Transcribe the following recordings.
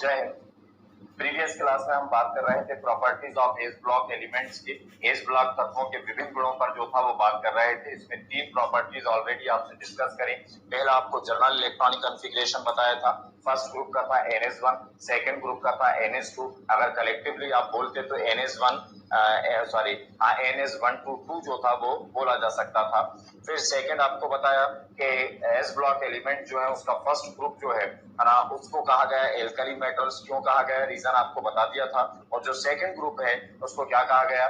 जय Hind. Previous class में हम बात कर रहे थे properties of S block elements की। एस ब्लॉक तत्वों के विभिन्न गुणों पर जो था वो बात कर रहे थे। इसमें तीन प्रॉपर्टीज ऑलरेडी आपसे डिस्कस करी। पहला आपको जनरल इलेक्ट्रॉनिक कॉन्फ़िगरेशन बताया था। फर्स्ट ग्रुप का था NS1, सेकंड ग्रुप का था NS2। अगर कलेक्टिवली आप बोलते तो NS1 NS1 to 2 जो था वो बोला जा सकता था। फिर सेकंड आपको बताया कि एस ब्लॉक एलिमेंट जो है उसका फर्स्ट ग्रुप जो है ना उसको कहा गया एल्कली मेटल्स। क्यों कहा गया, रीजन आपको बता दिया था। और जो सेकंड ग्रुप है उसको क्या कहा गया,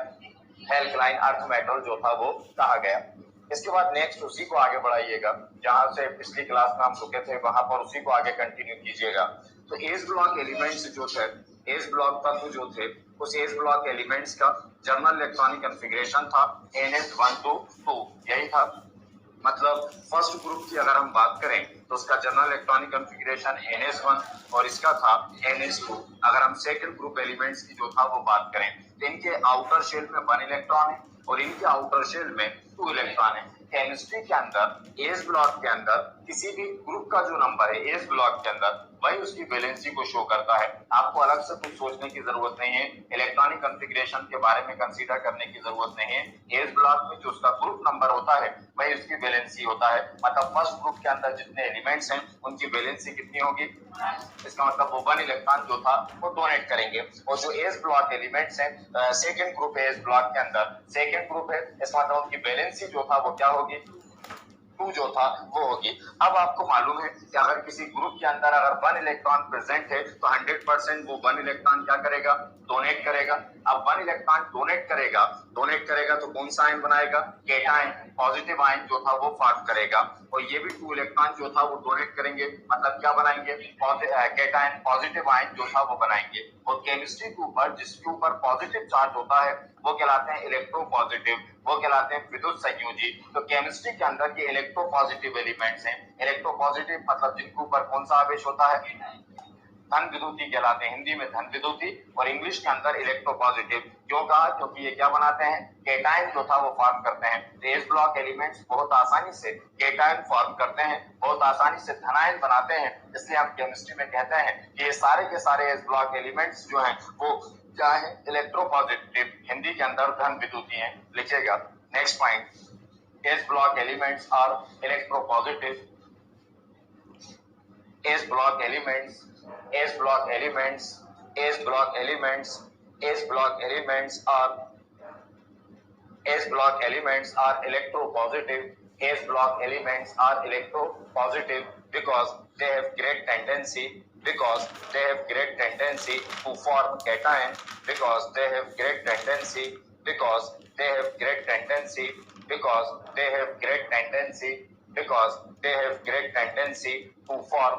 एल्कलाइन अर्थ मेटल जो था वो कहा गया। इसके बाद नेक्स्ट उसी को आगे बढ़ाइएगा, जहां से पिछली क्लास में हम रुके थे वहां पर उसी को आगे कंटिन्यू कीजिएगा। तो एस ब्लॉक एलिमेंट्स जो थे, एस ब्लॉक तत्व जो थे, उस एस ब्लॉक एलिमेंट्स का जनरल इलेक्ट्रॉनिक कॉन्फ़िगरेशन था NS1 to 2, यही था। मतलब फर्स्ट ग्रुप की अगर हम बात करें तो उसका जनरल इलेक्ट्रॉनिक कॉन्फ़िगरेशन NS1 और इसका था NS2। अगर हम सेकंड ग्रुप एलिमेंट्स की जो था वो बात करें तो इनके आउटर शेल में 1 इलेक्ट्रॉन है और इनके आउटर शेल में 2 इलेक्ट्रॉन है। केमिस्ट्री के अंदर एस ब्लॉक के अंदर किसी भी ग्रुप का जो नंबर है एस ब्लॉक के अंदर वही उसकी वैलेंसी को शो करता है। आपको अलग से कुछ सोचने की जरूरत नहीं है, इलेक्ट्रॉनिक कॉन्फ़िगरेशन के बारे में कंसीडर करने की जरूरत नहीं है। एस ब्लॉक में जो उसका ग्रुप नंबर होता है वही उसकी वैलेंसी होता है। मतलब फर्स्ट ग्रुप के अंदर जितने एलिमेंट्स हैं उनकी वैलेंसी कितनी होगी, इसका मतलब वो 1 इलेक्ट्रॉन जो था वो डोनेट करेंगे। और जो एस ब्लॉक एलिमेंट्स हैं सेकंड ग्रुप है एस ब्लॉक के अंदर, सेकंड ग्रुप है, इसका मतलब उनकी वैलेंसी जो था वो क्या होगी, 2 जो था वो होगी। अब आपको मालूम है कि अगर किसी ग्रुप के अंदर अगर 1 इलेक्ट्रॉन प्रेजेंट है तो 100% वो 1 इलेक्ट्रॉन क्या करेगा, डोनेट करेगा। अब 1 इलेक्ट्रॉन डोनेट करेगा तो कौन सा आयन बनाएगा, केटायन, पॉजिटिव आयन जो था वो फॉर्म करेगा। और ये भी 2 इलेक्ट्रॉन जो था वो डोनेट करेंगे, मतलब क्या बनाएंगे, केटायन, पॉजिटिव आयन जो था वो बनाएंगे। और केमिस्ट्री के ऊपर जिसके ऊपर पॉजिटिव चार्ज होता है वो कहलाते हैं इलेक्ट्रोपॉजिटिव, वो कहलाते हैं विद्युत संयोजी। तो केमिस्ट्री के अंदर के इलेक्ट्रोपॉजिटिव एलिमेंट्स हैं। इलेक्ट्रोपॉजिटिव मतलब जिनके ऊपर कौन सा आवेश होता है, धन विद्युती कहलाते हैं, हिंदी में धन विद्युती और इंग्लिश के अंदर इलेक्ट्रोपॉजिटिव। क्यों कहा, क्योंकि ये क्या बनाते हैं, केटायन जो था वो फॉर्म करते हैं। तो एस ब्लॉक एलिमेंट्स बहुत आसानी से केटायन फॉर्म करते हैं, बहुत आसानी से धनायन बनाते हैं। इसलिए हम केमिस्ट्री में कहते हैं कि ये सारे के सारे एस ब्लॉक एलिमेंट्स जो हैं वो क्या है, इलेक्ट्रोपॉजिटिव, हिंदी के अंदर धन विद्युती हैं। लिखिएगा next point, S block elements are electropositive. S block elements, S block elements, S block elements, S block elements are electropositive. S block elements are electropositive because they have great tendency to form cation, because they have great tendency to form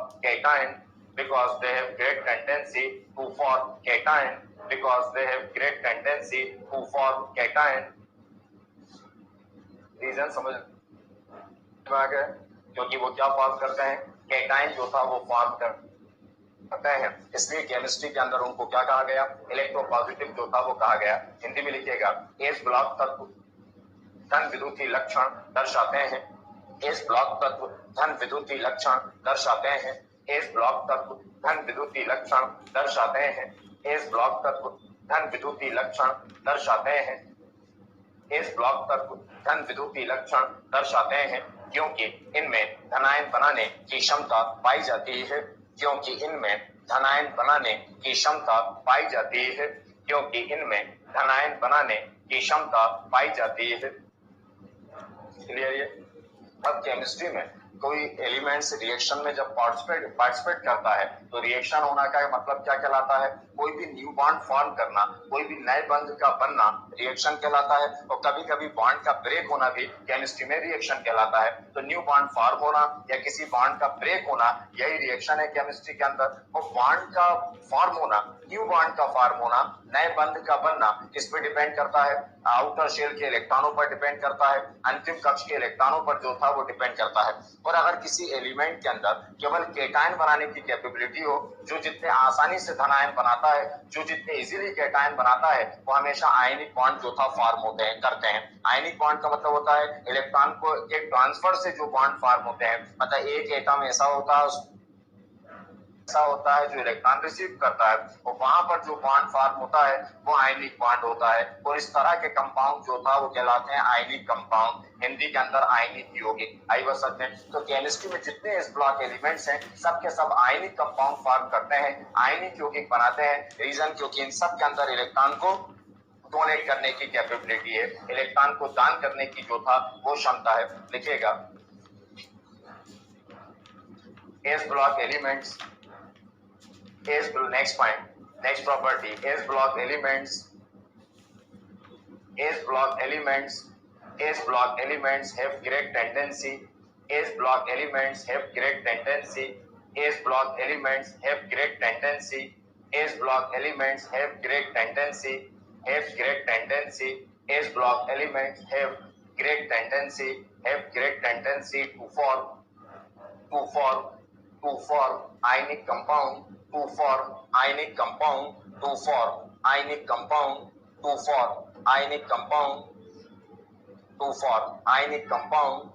cation, reason समझ में आ गया, क्योंकि वो क्या form करते हैं, cation जो था वो फॉर्म करते हैं। इसलिए केमिस्ट्री के अंदर उनको क्या कहा गया, इलेक्ट्रोपॉजिटिव जो था वो कहा गया। हिंदी में लिखिएगा, एस ब्लॉक तत्व धन विद्युतीय लक्षण दर्शाते हैं। एस ब्लॉक तत्व धन विद्युतीय लक्षण दर्शाते हैं। एस ब्लॉक तत्व धन विद्युतीय लक्षण दर्शाते हैं। एस ब्लॉक तत्व धन विद्युतीय लक्षण दर्शाते हैं। एस ब्लॉक तत्व धन विद्युतीय लक्षण दर्शाते हैं क्योंकि इनमें धनायन बनाने की क्षमता पाई जाती है, क्योंकि इनमें धनायन बनाने की क्षमता पाई जाती है, क्योंकि इनमें धनायन बनाने की क्षमता पाई जाती है। क्लियर ये। अब केमिस्ट्री में कोई एलिमेंट्स रिएक्शन में जब पार्टिसिपेट करता है तो रिएक्शन होना का मतलब क्या कहलाता है, कोई भी न्यू बॉन्ड फॉर्म करना, कोई भी नए बंध का बनना रिएक्शन कहलाता है। और कभी कभी बॉन्ड का ब्रेक होना भी केमिस्ट्री में रिएक्शन कहलाता है। तो न्यू बॉन्ड फॉर्म होना या किसी बॉन्ड का ब्रेक होना यही रिएक्शन है केमिस्ट्री के अंदर। और बॉन्ड का फॉर्म होना, न्यू बॉन्ड का फॉर्म होना, नए बंध का बनना किस पे डिपेंड करता है, आउटर शेल के इलेक्ट्रॉनों पर डिपेंड करता है, अंतिम कक्ष के इलेक्ट्रॉनों पर जो था वो डिपेंड करता है। और अगर किसी एलिमेंट के अंदर केवल केटायन बनाने की कैपेबिलिटी हो, जो जितने आसानी से धनायन बनाता है, जो जितने इजीली केटायन बनाता है, वो हमेशा आयनिक बॉन्ड जो था फॉर्म करते हैं। आयनिक बॉन्ड का मतलब होता है इलेक्ट्रॉन को एक ट्रांसफर से जो बॉन्ड फॉर्म होते हैं। मतलब एक एटम ऐसा होता है ऐसा होता है जो इलेक्ट्रॉन रिसीव करता है और वहां पर जो बॉन्ड फॉर्म होता है वो आयनिक बॉन्ड होता है और इस तरह के कंपाउंड जो था वो कहलाते हैं आयनिक कंपाउंड, हिंदी के अंदर आयनिक यौगिक। आई बात समझ में? तो केमिस्ट्री में जितने इस ब्लॉक एलिमेंट्स हैं सब के सब आयनिक कंपाउंड फॉर्म करते हैं, आयनिक यौगिक बनाते हैं। रीजन क्योंकि इन सब के अंदर इलेक्ट्रॉन को डोनेट करने की कैपेबिलिटी है, इलेक्ट्रॉन को दान करने की जो था वो क्षमता है। लिखिएगा S block elements, S next point, next property, S block elements, S block elements, S block elements have great tendency, S block elements have great tendency, S block elements have great tendency, S block elements have great tendency, have great tendency, as block elements have great tendency, have great tendency to form ionic compound, to form ionic compound, to form ionic compound, to form ionic compound, to form ionic compound।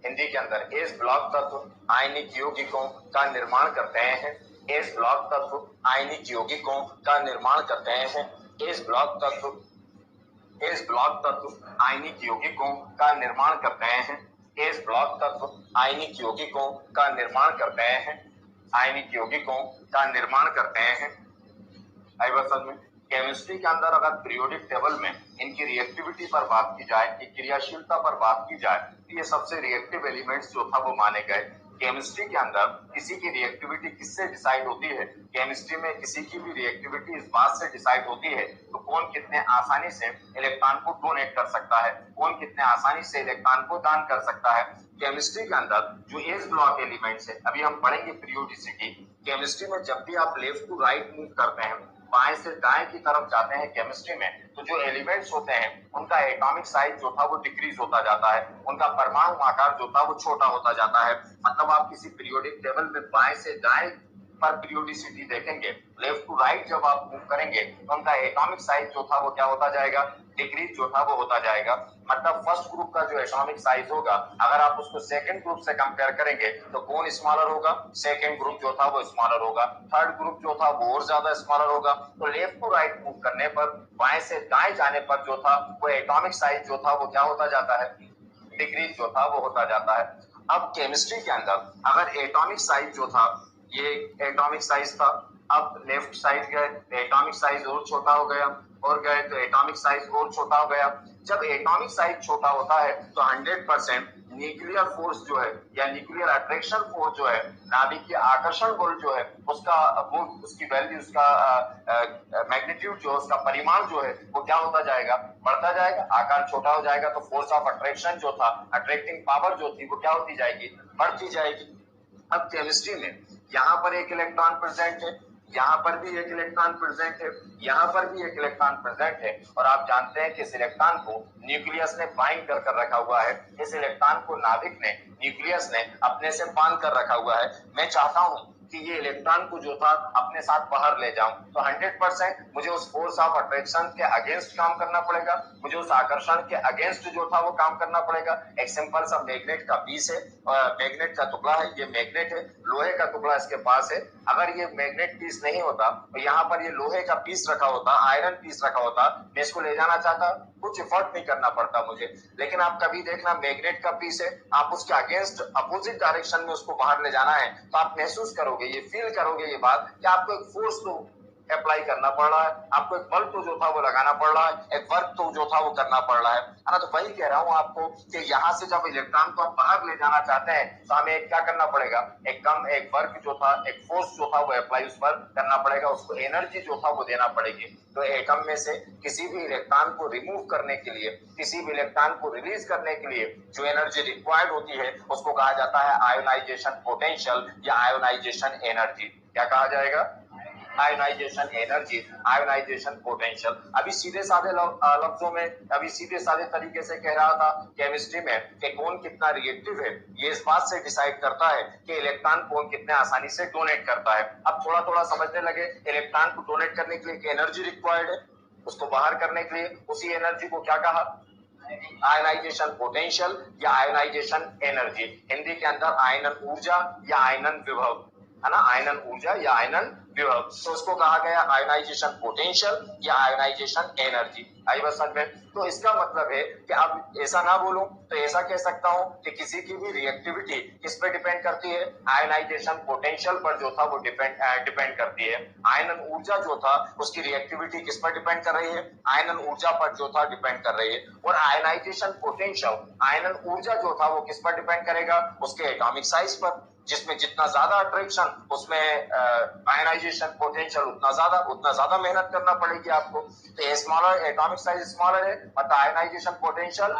Hindi के अंदर S block तत्व आयनिक यौगिकों का निर्माण करते हैं, S block तत्व आयनिक यौगिकों का निर्माण करते हैं, एस ब्लॉक तत्व, एस ब्लॉक तत्व आयनिक यौगिकों का निर्माण करते हैं, एस ब्लॉक तत्व आयनिक यौगिकों का निर्माण करते हैं, आयनिक यौगिकों का निर्माण करते हैं। आई बात समझ में? केमिस्ट्री के अंदर अगर पीरियोडिक टेबल में इनकी रिएक्टिविटी पर बात की जाए, कि क्रियाशीलता पर बात की जाए, तो ये सबसे रिएक्टिव एलिमेंट्स जो था वो माने गए। केमिस्ट्री के अंदर किसी की रिएक्टिविटी किससे डिसाइड होती है? केमिस्ट्री में किसी की भी रिएक्टिविटी इस बात से डिसाइड होती है तो कौन कितने आसानी से इलेक्ट्रॉन को डोनेट कर सकता है, कौन कितने आसानी से इलेक्ट्रॉन को दान कर सकता है। केमिस्ट्री के अंदर जो एस ब्लॉक एलिमेंट्स है, अभी हम पढ़ेंगे पीरियोडिसिटी। केमिस्ट्री में जब भी आप लेफ्ट टू राइट मूव करते हैं, बाएं से दाएं की तरफ जाते हैं केमिस्ट्री में, तो जो एलिमेंट्स होते हैं उनका एटॉमिक साइज जो था वो डिक्रीज होता जाता है, उनका परमाणु आकार जो था वो छोटा होता जाता है। मतलब आप किसी पीरियोडिक टेबल में बाएं से दाएं पर पीरियोडिसिटी देखेंगे, लेफ्ट टू राइट जब आप मूव करेंगे तो उनका एटॉमिक साइज जो था वो क्या होता जाएगा? डिक्रीज जो था वो होता जाएगा। मतलब फर्स्ट ग्रुप का जो एटॉमिक साइज होगा, अगर आप उसको सेकंड ग्रुप से कंपेयर करेंगे तो कौन स्मॉलर होगा? सेकंड ग्रुप जो था वो स्मॉलर होगा। थर्ड ग्रुप जो था वो और ज्यादा स्मॉलर होगा। तो लेफ्ट टू राइट मूव करने पर, बाएं से दाएं जाने पर जो था वो एटॉमिक साइज जो था वो क्या होता जाता है? डिक्रीज जो था वो होता जाता है। अब केमिस्ट्री के अंदर अगर एटॉमिक साइज जो था, ये एटॉमिक साइज था, अब लेफ्ट साइड गए तो एटॉमिक साइज और छोटा हो गया, और गए तो एटॉमिक साइज और छोटा हो गया। जब एटॉमिक साइज छोटा होता है तो 100% न्यूक्लियर फोर्स जो है या न्यूक्लियर अट्रैक्शन फोर्स जो है, नाभिकीय आकर्षण बल जो है, उसका वो उसकी वैल्यू, उसका मैग्नीट्यूड जो, उसका परिमाण जो है वो क्या होता जाएगा? बढ़ता जाएगा। आकार छोटा हो जाएगा तो फोर्स ऑफ अट्रैक्शन जो था, अट्रैक्टिंग पावर जो थी वो क्या होती जाएगी? बढ़ती जाएगी। अब केमिस्ट्री में यहाँ पर एक इलेक्ट्रॉन प्रेजेंट है, यहाँ पर भी एक इलेक्ट्रॉन प्रेजेंट है, यहाँ पर भी एक इलेक्ट्रॉन प्रेजेंट है, और आप जानते हैं कि इस इलेक्ट्रॉन को न्यूक्लियस ने बाइंड कर रखा हुआ है। इस इलेक्ट्रॉन को नाभिक ने, न्यूक्लियस ने अपने से बांध कर रखा हुआ है। मैं चाहता हूं कि ये इलेक्ट्रॉन को जो था अपने साथ बाहर ले जाऊं, तो 100% मुझे उस फोर्स ऑफ अट्रैक्शन के अगेंस्ट काम करना पड़ेगा, मुझे उस आकर्षण के अगेंस्ट जो था वो काम करना पड़ेगा। एक सिंपल सा मैग्नेट का पीस है, मैग्नेट का टुकड़ा है, ये मैग्नेट है, लोहे का टुकड़ा इसके पास है। अगर ये मैग्नेट पीस नहीं होता तो यहाँ पर ये लोहे का पीस रखा होता, आयरन पीस रखा होता, मैं इसको ले जाना चाहता, कुछ एफर्ट नहीं करना पड़ता मुझे। लेकिन आप कभी देखना, मैग्नेट का पीस है, आप उसके अगेंस्ट अपोजिट डायरेक्शन में उसको बाहर ले जाना है तो आप महसूस करोगे, ये फील करोगे ये बात कि आपको एक फोर्स तो अप्लाई करना पड़ रहा है, आपको एक बल तो जो था वो लगाना पड़ रहा है, एक वर्क तो जो था वो करना पड़ रहा है ना। तो वही कह रहा हूं आपको कि यहाँ से जब इलेक्ट्रॉन को आप बाहर ले जाना चाहते हैं तो हमें एक क्या करना पड़ेगा? एक वर्क जो था, एक फोर्स जो था वो अप्लाई उस पर करना पड़ेगा, उसको एनर्जी जो था वो देना पड़ेगी। तो एटम में से किसी भी इलेक्ट्रॉन को रिमूव करने के लिए, किसी भी इलेक्ट्रॉन को रिलीज करने के लिए जो एनर्जी रिक्वायर्ड होती है उसको कहा जाता है आयोनाइजेशन पोटेंशियल या आयोनाइजेशन एनर्जी। क्या कहा जाएगा? Ionization energy, ionization potential. अभी सीधे साधे लफ्जों में, अभी सीधे साधे तरीके से कह रहा था केमिस्ट्री में कि कौन कितना रिएक्टिव है ये इस बात से डिसाइड करता है कि इलेक्ट्रॉन कौन कितने आसानी से डोनेट करता है। अब थोड़ा थोड़ा समझने लगे, इलेक्ट्रॉन को डोनेट करने के लिए एनर्जी रिक्वायर्ड है, उसको बाहर करने के लिए उसी एनर्जी को क्या कहा? आयनाइजेशन पोटेंशियल या आयनाइजेशन एनर्जी, हिंदी के अंदर आयनन ऊर्जा या आयनन विभव, है ना, आयनन ऊर्जा या आयनन विभव, तो उसको कहा गया आयनाइजेशन पोटेंशियल या आयनाइजेशन एनर्जी। आई बस समझ में? तो इसका मतलब है कि अब ऐसा ना बोलूं तो ऐसा कह सकता हूं कि किसी की भी रिएक्टिविटी किस पे डिपेंड करती है, आयनाइजेशन पोटेंशियल पर जो था वो डिपेंड करती है। आयनन ऊर्जा जो था उसकी रिएक्टिविटी किस पर डिपेंड कर रही है, आयनन ऊर्जा पर जो था डिपेंड कर रही है। और आयनाइजेशन पोटेंशियल, आयनन ऊर्जा जो था वो किस पर डिपेंड करेगा, उसके एटॉमिक साइज पर, जिसमें जितना ज्यादा अट्रैक्शन उसमें आयनाइजेशन पोटेंशियल उतना ज्यादा मेहनत करना पड़ेगी आपको। तो स्मॉलर एटॉमिक साइज स्मॉलर है मतलब आयनाइजेशन पोटेंशियल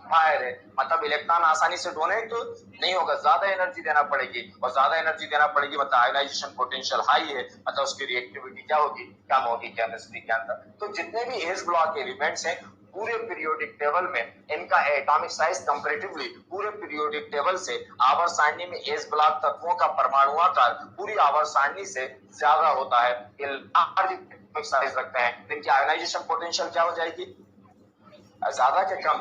हायर है, मतलब इलेक्ट्रॉन आसानी से डोनेट नहीं होगा, ज्यादा एनर्जी देना पड़ेगी, और ज्यादा एनर्जी देना पड़ेगी मतलब आयनाइजेशन पोटेंशियल हाई है, मतलब उसकी रिएक्टिविटी क्या होगी, कम होगी केमिस्ट्री के अंदर। तो जितने भी एस ब्लॉक एलिमेंट्स हैं पूरे पीरियोडिक टेबल में इनका एटॉमिक साइज कंपैरेटिवली पूरे पीरियोडिक टेबल से आवर्त सारणी में एस ब्लॉक तत्वों का परमाणु आकार पूरी आवर्त सारणी से ज्यादा होता है, एटॉमिक साइज रखते हैं, इनकी आयनाइजेशन पोटेंशियल क्या हो जाएगी, ज्यादा के कम,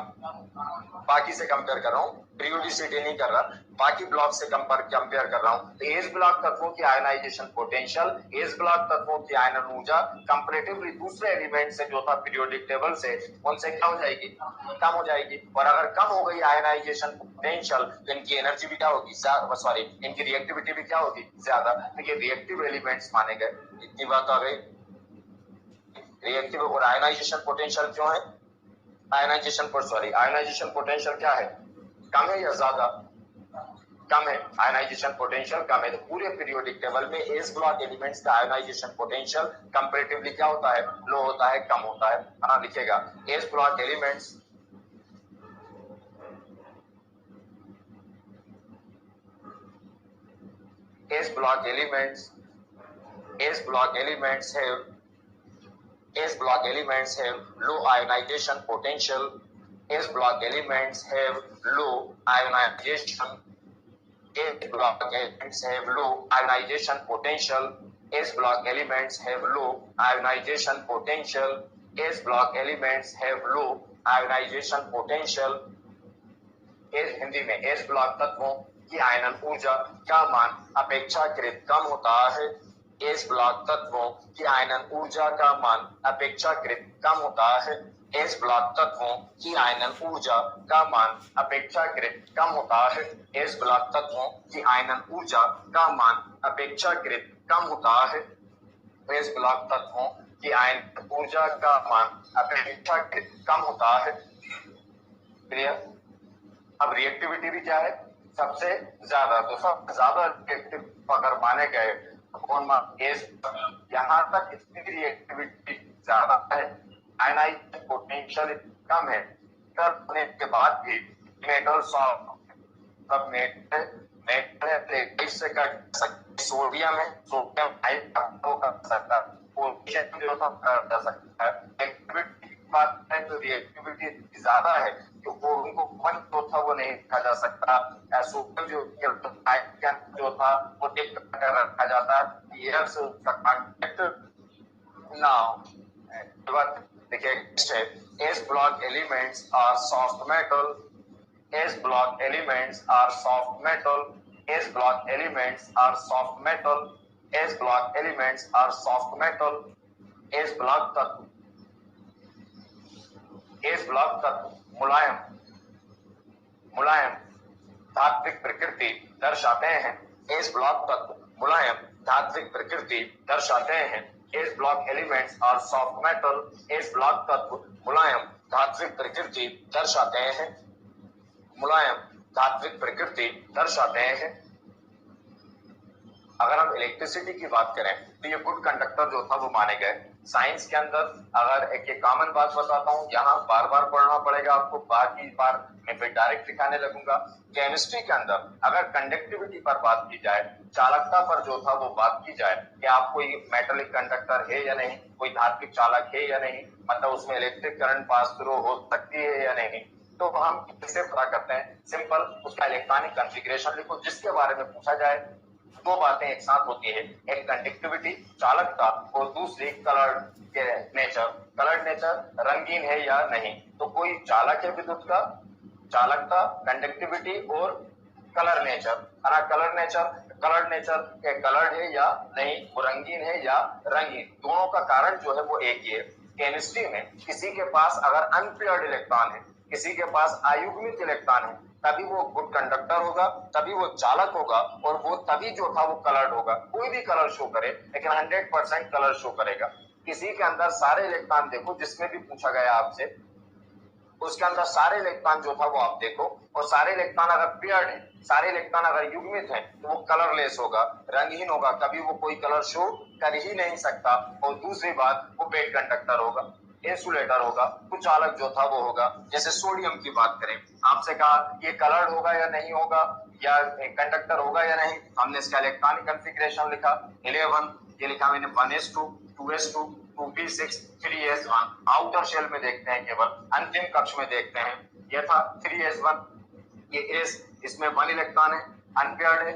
बाकी से कंपेयर कर रहा हूँ, पीरियोडिसिटी नहीं कर रहा, बाकी ब्लॉक से कंपेयर कर रहा हूँ। तो एस ब्लॉक तत्वों की आयनाइजेशन पोटेंशियल, एस ब्लॉक तत्वों की आयनन ऊर्जा कंपैरेटिवली दूसरे एलिमेंट से जो था पीरियोडिक टेबल से, उनसे क्या हो जाएगी, कम हो जाएगी। और अगर कम हो गई आयनाइजेशन पोटेंशियल तो इनकी एनर्जी भी क्या होगी, सॉरी इनकी रिएक्टिविटी भी क्या होगी, ज्यादा। तो ये रिएक्टिव एलिमेंट्स माने गए, इतनी बात आ गई। रिएक्टिव और आयनाइजेशन पोटेंशियल क्यों है, आयनाइजेशन पोटेंशियल क्या है, कम है या ज्यादा, कम है, आयनाइजेशन पोटेंशियल कम है। तो पूरे पीरियोडिक टेबल में एस ब्लॉक एलिमेंट्स का आयनाइजेशन पोटेंशियल कंपैरेटिवली क्या होता है, लो होता है, कम होता है। हाँ लिखेगा S block elements have low ionization potential. S block elements have low ionization. S block elements have low ionization potential. S block elements have low ionization potential. S block elements have low ionization potential. Hindi में S block तत्वों की आयनन ऊर्जा का मान अपेक्षाकृत कम होता है। S block तत्वों की आयनन ऊर्जा का मान अपेक्षाकृत कम होता है। एस ब्लॉक तत्वों की आयनन ऊर्जा का मान अपेक्षाकृत कम होता है। एस ब्लॉक तत्वों की आयनन ऊर्जा का मान अपेक्षाकृत कम होता है। एस ब्लॉक तत्वों की आयनन ऊर्जा का मान अपेक्षाकृत कम होता है। क्लियर? अब रिएक्टिविटी भी क्या है, सबसे ज्यादा, तो सबसे ज्यादा रिएक्टिव अगर माने गए कौन एस, यहाँ तक इसकी रिएक्टिविटी ज्यादा है, आयनाइजेशन पोटेंशियल कम है, होने के बाद भी मेटल सब मेटल से कट सकते, सोडियम है, सोडियम कर सकता है, पोटेशियम जो कर सकता है। बात है तो रिएक्टिविटी ज्यादा है तो वो उनको मन जो था वो नहीं रखा जा सकता, सोडियम जो था वो टिक कर रखा जाता है, एयर से उसका कांटेक्ट नाउ। देखिए S block elements are soft metal, S block elements are soft metal, S block elements are soft metal, S block elements are soft metal. S block तत्व, एस ब्लॉक तत्व मुलायम मुलायम धात्विक प्रकृति दर्शाते हैं। एस ब्लॉक तत्व मुलायम धात्विक प्रकृति दर्शाते हैं। S block elements are soft metal, S block तत्व मुलायम धात्विक प्रकृति दर्शाते हैं, मुलायम धात्विक प्रकृति दर्शाते हैं। अगर हम इलेक्ट्रिसिटी की बात करें तो ये गुड कंडक्टर जो था वो माने गए। साइंस के अंदर अगर एक कॉमन बात बताता हूँ, यहाँ बार बार पढ़ना पड़ेगा आपको, बाकी बार मैं फिर डायरेक्ट दिखाने लगूंगा। केमिस्ट्री के अंदर अगर कंडक्टिविटी पर बात की जाए, चालकता पर जो था वो बात की जाए कि आप कोई मेटेलिक कंडक्टर है या नहीं, कोई धात्विक चालक है या नहीं, मतलब उसमें इलेक्ट्रिक करंट पास थ्रू हो सकती है या नहीं, तो हम कैसे पता करते हैं? सिंपल, उसका इलेक्ट्रॉनिक कॉन्फ़िगरेशन लिखो, जिसके बारे में पूछा जाए दो बातें एक साथ होती है, एक कंडक्टिविटी चालकता और दूसरी कलर्ड नेचर, कलर्ड नेचर रंगीन है या नहीं। तो कोई चालक है विद्युत का, चालकता, कंडक्टिविटी और कलर नेचर, है ना। कलर नेचर के कलर्ड है या नहीं, वो रंगीन है या रंगीन, दोनों का कारण जो है वो एक ही है। केमिस्ट्री में किसी के पास अगर अनपेयर्ड इलेक्ट्रॉन है, किसी के पास अयुग्मित इलेक्ट्रॉन है, तभी वो गुड कंडक्टर होगा, तभी वो चालक होगा, और वो तभी जो था वो कलर्ड होगा। कोई भी कलर शो करे, लेकिन 100% कलर शो करेगा। किसी के अंदर सारे इलेक्ट्रॉन देखो, जिसमें भी पूछा गया आपसे, उसके अंदर सारे इलेक्ट्रॉन जो था वो आप देखो, और सारे इलेक्ट्रॉन अगर पेयर्ड है, सारे इलेक्ट्रॉन अगर युग्मित है, तो वो कलरलेस होगा, रंगहीन होगा, कभी वो कोई कलर शो कर ही नहीं सकता। और दूसरी बात, वो बेड कंडक्टर होगा, इंसुलेटर होगा, कुछ चालक जो था वो होगा। जैसे सोडियम की बात करें, आपसे कहा ये कलर्ड होगा या नहीं होगा, या कंडक्टर होगा या नहीं, हमने इसका इलेक्ट्रॉनिक कॉन्फ़िगरेशन लिखा 11, ये लिखा मैंने 1s2 2s2 2p6 3s1। Outer shell में देखते हैं, केवल अंतिम कक्ष में देखते हैं, ये था 3s1, ये s, इसमें 1 इलेक्ट्रॉन है, अनपेयर्ड है,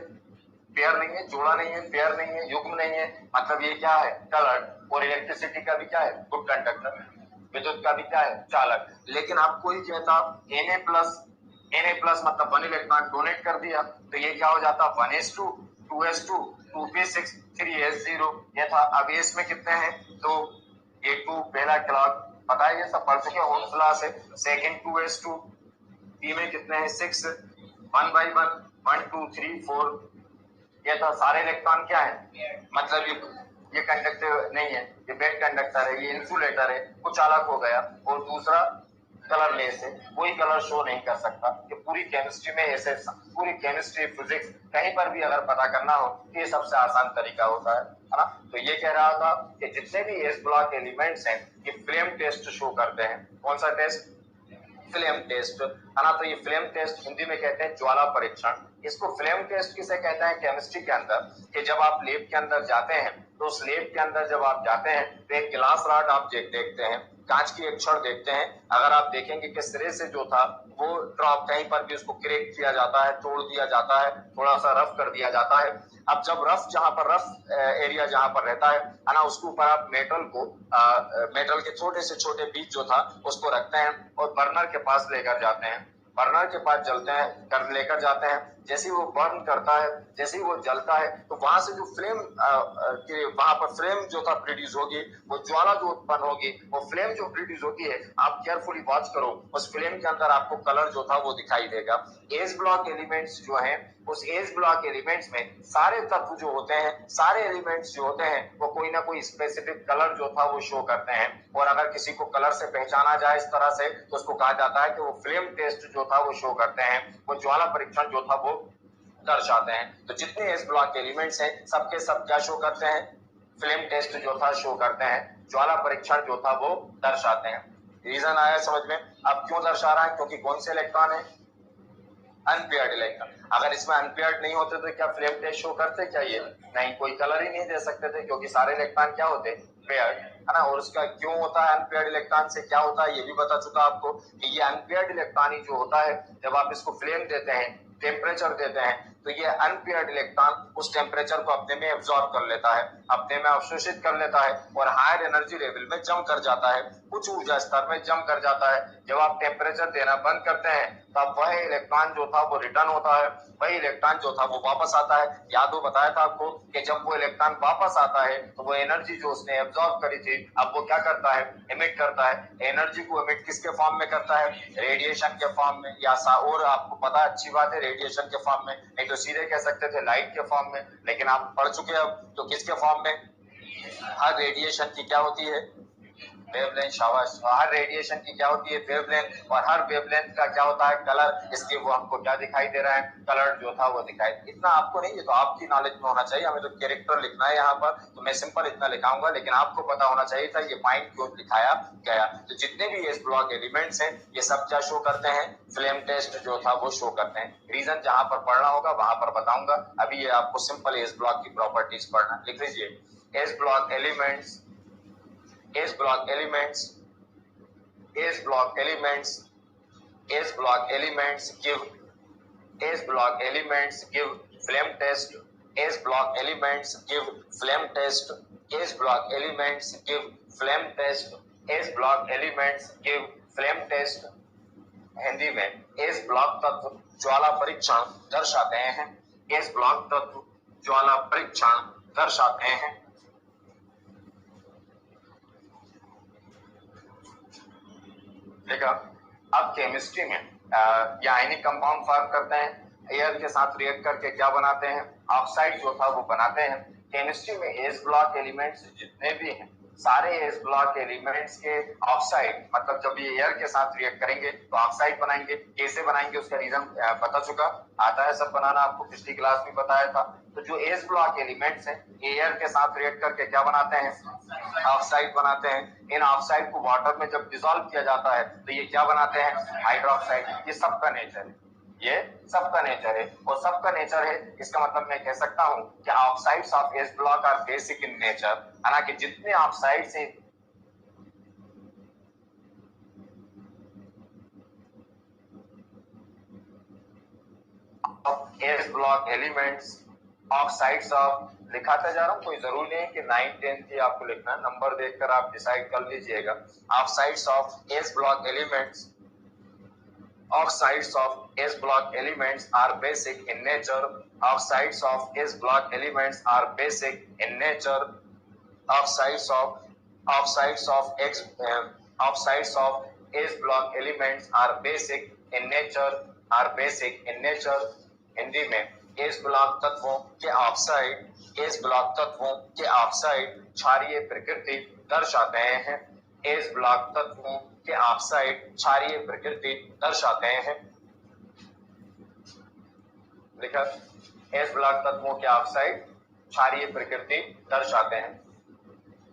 पेयर नहीं है, जोड़ा नहीं है, पेयर नहीं है, युग्म नहीं है, मतलब ये क्या है, कलर्ड। और इलेक्ट्रिसिटी का भी क्या है, गुड कंडक्टर, विद्युत का भी क्या है, चालक। लेकिन आप कोई कहता Na+ मतलब 1 इलेक्ट्रॉन डोनेट कर दिया, तो ये क्या हो जाता, 1s2 2s2 2p6 3s0, ये था। अब इसमें कितने हैं, तो ये 2 पहला क्लॉक पता है, ये सब पढ़ सके, ओम्स लॉ से। सेकंड 2s2, पी में कितने हैं 6, 1 by 1 1 2 3 4, ये था। सारे इलेक्ट्रॉन क्या है, मतलब ये कंडक्टर नहीं है, ये बेड कंडक्टर है, ये इंसुलेटर है, कुछ चालक हो गया। और दूसरा कलरलेस है, कोई कलर शो नहीं कर सकता। ये पूरी केमिस्ट्री में ऐसे, पूरी केमिस्ट्री फिजिक्स कहीं पर भी अगर पता करना हो, ये सबसे आसान तरीका होता है ना। तो ये कह रहा था कि जितने भी एस ब्लॉक एलिमेंट्स हैं, ये फ्लेम टेस्ट शो करते हैं। कौन सा टेस्ट, फ्लेम टेस्ट, है ना। तो ये फ्लेम टेस्ट हिंदी में कहते हैं ज्वाला परीक्षण। इसको फ्लेम टेस्ट किसे कहते हैं केमिस्ट्री के अंदर, कि जब आप लैब के अंदर जाते हैं, तो उस लैब के अंदर जब आप जाते हैं, तो एक ग्लास रॉड आप देखते हैं, कांच की एक छड़ देखते हैं। अगर आप देखेंगे कि सिरे से जो था वो ड्रॉप, कहीं पर भी उसको क्रैक किया जाता है, तोड़ दिया जाता है, थोड़ा सा रफ कर दिया जाता है। अब जब रफ, जहां पर रफ एरिया जहां पर रहता है ना, उसके ऊपर आप मेटल को, मेटल के छोटे से छोटे पीस जो था उसको रखते हैं, और बर्नर के पास लेकर जाते हैं, बर्नर के पास जलते हैं, कर लेकर जाते हैं। जैसे ही वो बर्न करता है, जैसे ही वो जलता है, तो वहां से जो फ्लेम, वहां पर फ्लेम जो था प्रोड्यूस होगी, वो ज्वाला जो उत्पन्न होगी, वो फ्लेम जो प्रोड्यूस होती है, आप केयरफुली वॉच करो, उस फ्लेम के अंदर आपको कलर जो था वो दिखाई देगा। एज ब्लॉक एलिमेंट्स जो हैं, उस एज ब्लॉक एलिमेंट्स में सारे तत्व जो होते हैं, सारे एलिमेंट्स जो होते हैं, वो कोई ना कोई स्पेसिफिक कलर जो था वो शो करते हैं। और अगर किसी को कलर से पहचाना जाए इस तरह से, तो उसको कहा जाता है कि वो फ्लेम टेस्ट जो था वो शो करते हैं, वो ज्वाला परीक्षण जो था वो दर्शाते हैं। तो जितने एज ब्लॉक एलिमेंट्स हैं, सबके सब क्या शो करते हैं, फ्लेम टेस्ट जो था शो करते हैं, ज्वाला परीक्षण जो था वो दर्शाते हैं। रीजन आया समझ में। अब क्यों दर्शा रहा है, क्योंकि कौन से इलेक्ट्रॉन है, अनपेयर्ड इलेक्ट्रॉन। अगर इसमें अनपेयर्ड नहीं होते तो क्या फ्लेम टेस्ट शो करते, क्या ये नहीं, कोई कलर ही नहीं दे सकते थे, क्योंकि सारे इलेक्ट्रॉन क्या होते, पेयर्ड, है ना। और उसका क्यों होता है, अनपेयर्ड इलेक्ट्रॉन से क्या होता है ये भी बता चुका आपको, कि ये अनपेयर्ड इलेक्ट्रॉन ही जो होता है, जब आप इसको फ्लेम देते हैं, टेम्परेचर देते हैं, तो ये अनपेयर्ड इलेक्ट्रॉन उस टेम्परेचर को अपने में एब्जॉर्ब कर लेता है, अपने में अवशोषित कर लेता है, और हायर एनर्जी लेवल में जम कर जाता है, कुछ ऊर्जा स्तर में जम कर जाता है। जब आप टेम्परेचर देना बंद करते हैं, तब वह इलेक्ट्रॉन जो था वो रिटर्न होता है, वही इलेक्ट्रॉन जो था वो वापस आता है। याद हो, बताया था आपको कि जब वो इलेक्ट्रॉन वापस आता है, तो वो एनर्जी जो उसने एब्जॉर्ब करी थी, अब वो क्या करता है, एमिट करता है। एनर्जी को एमिट किसके फॉर्म में करता है, रेडिएशन के फॉर्म में, या और आपको पता अच्छी बात है, रेडिएशन के फॉर्म में, नहीं तो सीधे कह सकते थे लाइट के फॉर्म में, लेकिन आप पढ़ चुके अब, तो किसके फॉर्म में, हर रेडिएशन की क्या होती है, वेवलेंथ। शाबाश। हर रेडिएशन की क्या होती है, वेवलेंथ, और हर वेवलेंथ का क्या होता है, कलर। इसलिए वो हमको क्या दिखाई दे रहा है, कलर जो था वो दिखाई। इतना आपको नहीं, ये तो आपकी नॉलेज में होना चाहिए, हमें तो कैरेक्टर लिखना है यहाँ पर, तो मैं सिंपल इतना लिखाऊंगा, लेकिन आपको पता होना चाहिए था ये पॉइंट क्यों लिखाया गया। तो जितने भी एस ब्लॉक एलिमेंट्स हैं, ये सब क्या शो करते हैं, फ्लेम टेस्ट जो था वो शो करते हैं। रीजन जहां पर पढ़ना होगा वहां पर बताऊंगा, अभी ये आपको सिंपल एस ब्लॉक की प्रॉपर्टीज पढ़ना। लिख लीजिए, S block elements, S block elements, S block elements, S block elements give, S block elements give flame test, S block elements give flame test, S block elements give flame test, S block elements give flame test Hindi में S block तत्व ज्वाला परीक्षण दर्शाते हैं। S block तत्व ज्वाला परीक्षण दर्शाते हैं। देखा, अब केमिस्ट्री में ये आयनिक कंपाउंड फॉर्म करते हैं, एयर के साथ रिएक्ट करके क्या बनाते हैं, ऑक्साइड जो था वो बनाते हैं। केमिस्ट्री में एस ब्लॉक एलिमेंट्स जितने भी हैं, सारे एस ब्लॉक एलिमेंट्स के ऑक्साइड, मतलब जब ये एयर के साथ रिएक्ट करेंगे तो ऑक्साइड बनाएंगे। कैसे बनाएंगे उसका रीजन बता चुका, आता है सब बनाना, आपको पिछली क्लास में बताया था। तो जो एस ब्लॉक एलिमेंट्स हैं, एयर के साथ रिएक्ट करके क्या बनाते हैं, ऑक्साइड बनाते हैं। इन ऑक्साइड को वाटर में जब डिसॉल्व किया जाता है तो ये क्या बनाते हैं, हाइड्रोक्साइड। ये सबका नेचर है, ये सबका नेचर है, और सबका नेचर है इसका मतलब मैं कह सकता हूं कि oxides of S block are basic in nature. हालांकि जितने ऑक्साइड्स हैं S block elements oxides of, लिखाता जा रहा हूं, कोई जरूरी नहीं कि 9 10 की आपको लिखना, नंबर देखकर आप डिसाइड कर लीजिएगा। Oxides of S block elements, oxides of S block elements are basic in nature. Oxides of S block elements are basic in nature. Oxides of S block elements are basic in nature. Are basic in nature. Hindi में S block तत्वों के oxide, S block तत्वों के oxide क्षारीय प्रकृति दर्शाते हैं। S block तत्वों के ऑक्साइड क्षारीय प्रकृति दर्शाते हैं। लिखा, एस ब्लॉक तत्वों के ऑक्साइड क्षारीय प्रकृति दर्शाते हैं।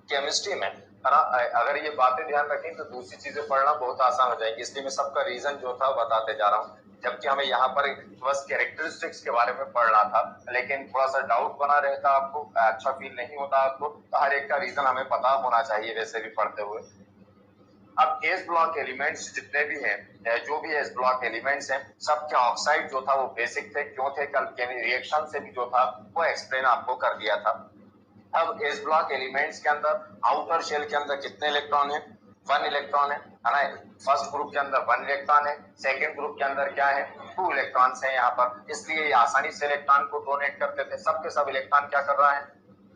केमिस्ट्री में अगर ये बातें ध्यान रखें तो दूसरी चीजें पढ़ना बहुत आसान हो जाएगी, इसलिए मैं सबका रीजन जो था बताते जा रहा हूँ। जबकि हमें यहाँ पर बस कैरेक्टरिस्टिक्स के बारे में पढ़ना था, लेकिन थोड़ा सा डाउट बना रहता, आपको अच्छा फील नहीं होता आपको, तो हर एक का रीजन हमें पता होना चाहिए वैसे भी पढ़ते हुए। अब एस ब्लॉक एलिमेंट्स जितने भी हैं, जो भी एस ब्लॉक एलिमेंट्स हैं, सबके ऑक्साइड जो था वो बेसिक थे। क्यों थे, कल रिएक्शन से भी जो था वो एक्सप्लेन आपको कर दिया था। अब एस ब्लॉक एलिमेंट्स के अंदर आउटर शेल के अंदर कितने इलेक्ट्रॉन है, 1 इलेक्ट्रॉन है ना। फर्स्ट ग्रुप के अंदर 1 इलेक्ट्रॉन है, सेकेंड ग्रुप के अंदर क्या है, 2 इलेक्ट्रॉन्स है यहाँ पर। इसलिए ये आसानी से इलेक्ट्रॉन को डोनेट करते थे। सबके सब इलेक्ट्रॉन क्या कर रहा है,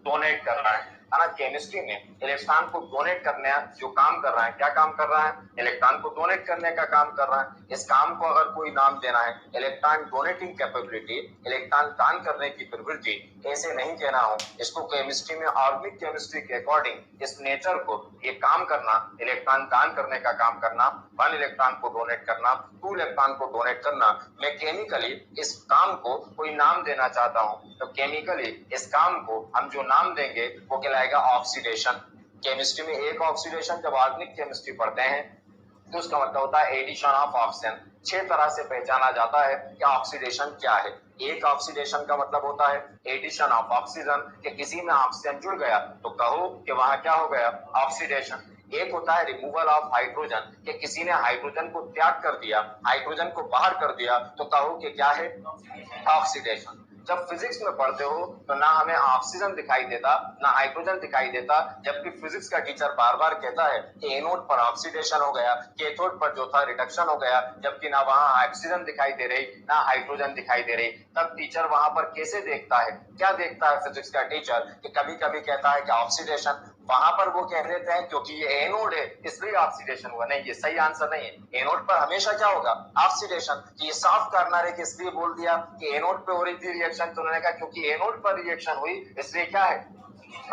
डोनेट कर रहा है ना। केमिस्ट्री में इलेक्ट्रॉन को डोनेट करने जो काम कर रहा है, क्या काम कर रहा है, इलेक्ट्रॉन को डोनेट करने का काम कर रहा है। इस काम को अगर कोई नाम देना है, इलेक्ट्रॉन डोनेटिंग कैपेबिलिटी, इलेक्ट्रॉन दान करने की प्रवृत्ति, ऐसे नहीं कहना हो इसको। केमिस्ट्री में ऑर्गेनिक केमिस्ट्री के अकॉर्डिंग इस नेचर को, ये काम करना, इलेक्ट्रॉन दान करने का काम करना, 1 इलेक्ट्रॉन को डोनेट करना, 2 इलेक्ट्रॉन को डोनेट करना, मैं केमिकली इस काम को कोई नाम देना चाहता हूं, तो केमिकली इस काम को हम जो नाम देंगे वो कहलाएगा ऑक्सीडेशन। केमिस्ट्री में एक ऑक्सीडेशन, जब ऑर्गेनिक केमिस्ट्री पढ़ते हैं तो उसका मतलब होता है एडिशन ऑफ ऑक्सीजन। 6 तरह से पहचाना जाता है कि ऑक्सीडेशन क्या है। एक ऑक्सीडेशन का मतलब होता है एडिशन ऑफ ऑक्सीजन, कि किसी में ऑक्सीजन जुड़ गया तो कहो कि वहां क्या हो गया, ऑक्सीडेशन। एक होता है रिमूवल ऑफ हाइड्रोजन, कि किसी ने हाइड्रोजन को त्याग कर दिया, हाइड्रोजन को बाहर कर दिया, तो कहो कि क्या है, ऑक्सीडेशन। जब फिजिक्स में पढ़ते हो तो ना हमें ऑक्सीजन दिखाई देता, ना हाइड्रोजन दिखाई देता, जबकि फिजिक्स का टीचर बार बार कहता है कि एनोड पर ऑक्सीडेशन हो गया, कैथोड पर जो था रिडक्शन हो गया, जबकि ना वहां ऑक्सीजन दिखाई दे रही, ना हाइड्रोजन दिखाई दे रही। तब टीचर वहां पर कैसे देखता है, क्या देखता है फिजिक्स का टीचर, कि कभी कभी कहता है कि ऑक्सीडेशन, वहां पर वो कह देते हैं क्योंकि ये एनोड है इसलिए ऑक्सीडेशन हुआ। नहीं, ये सही आंसर नहीं है। एनोड पर हमेशा क्या होगा, ऑक्सीडेशन। ये साफ करना है कि इसलिए बोल दिया कि एनोड पे हो रही थी रिएक्शन, तो उन्होंने कहा क्योंकि एनोड पर रिएक्शन हुई इसलिए क्या है,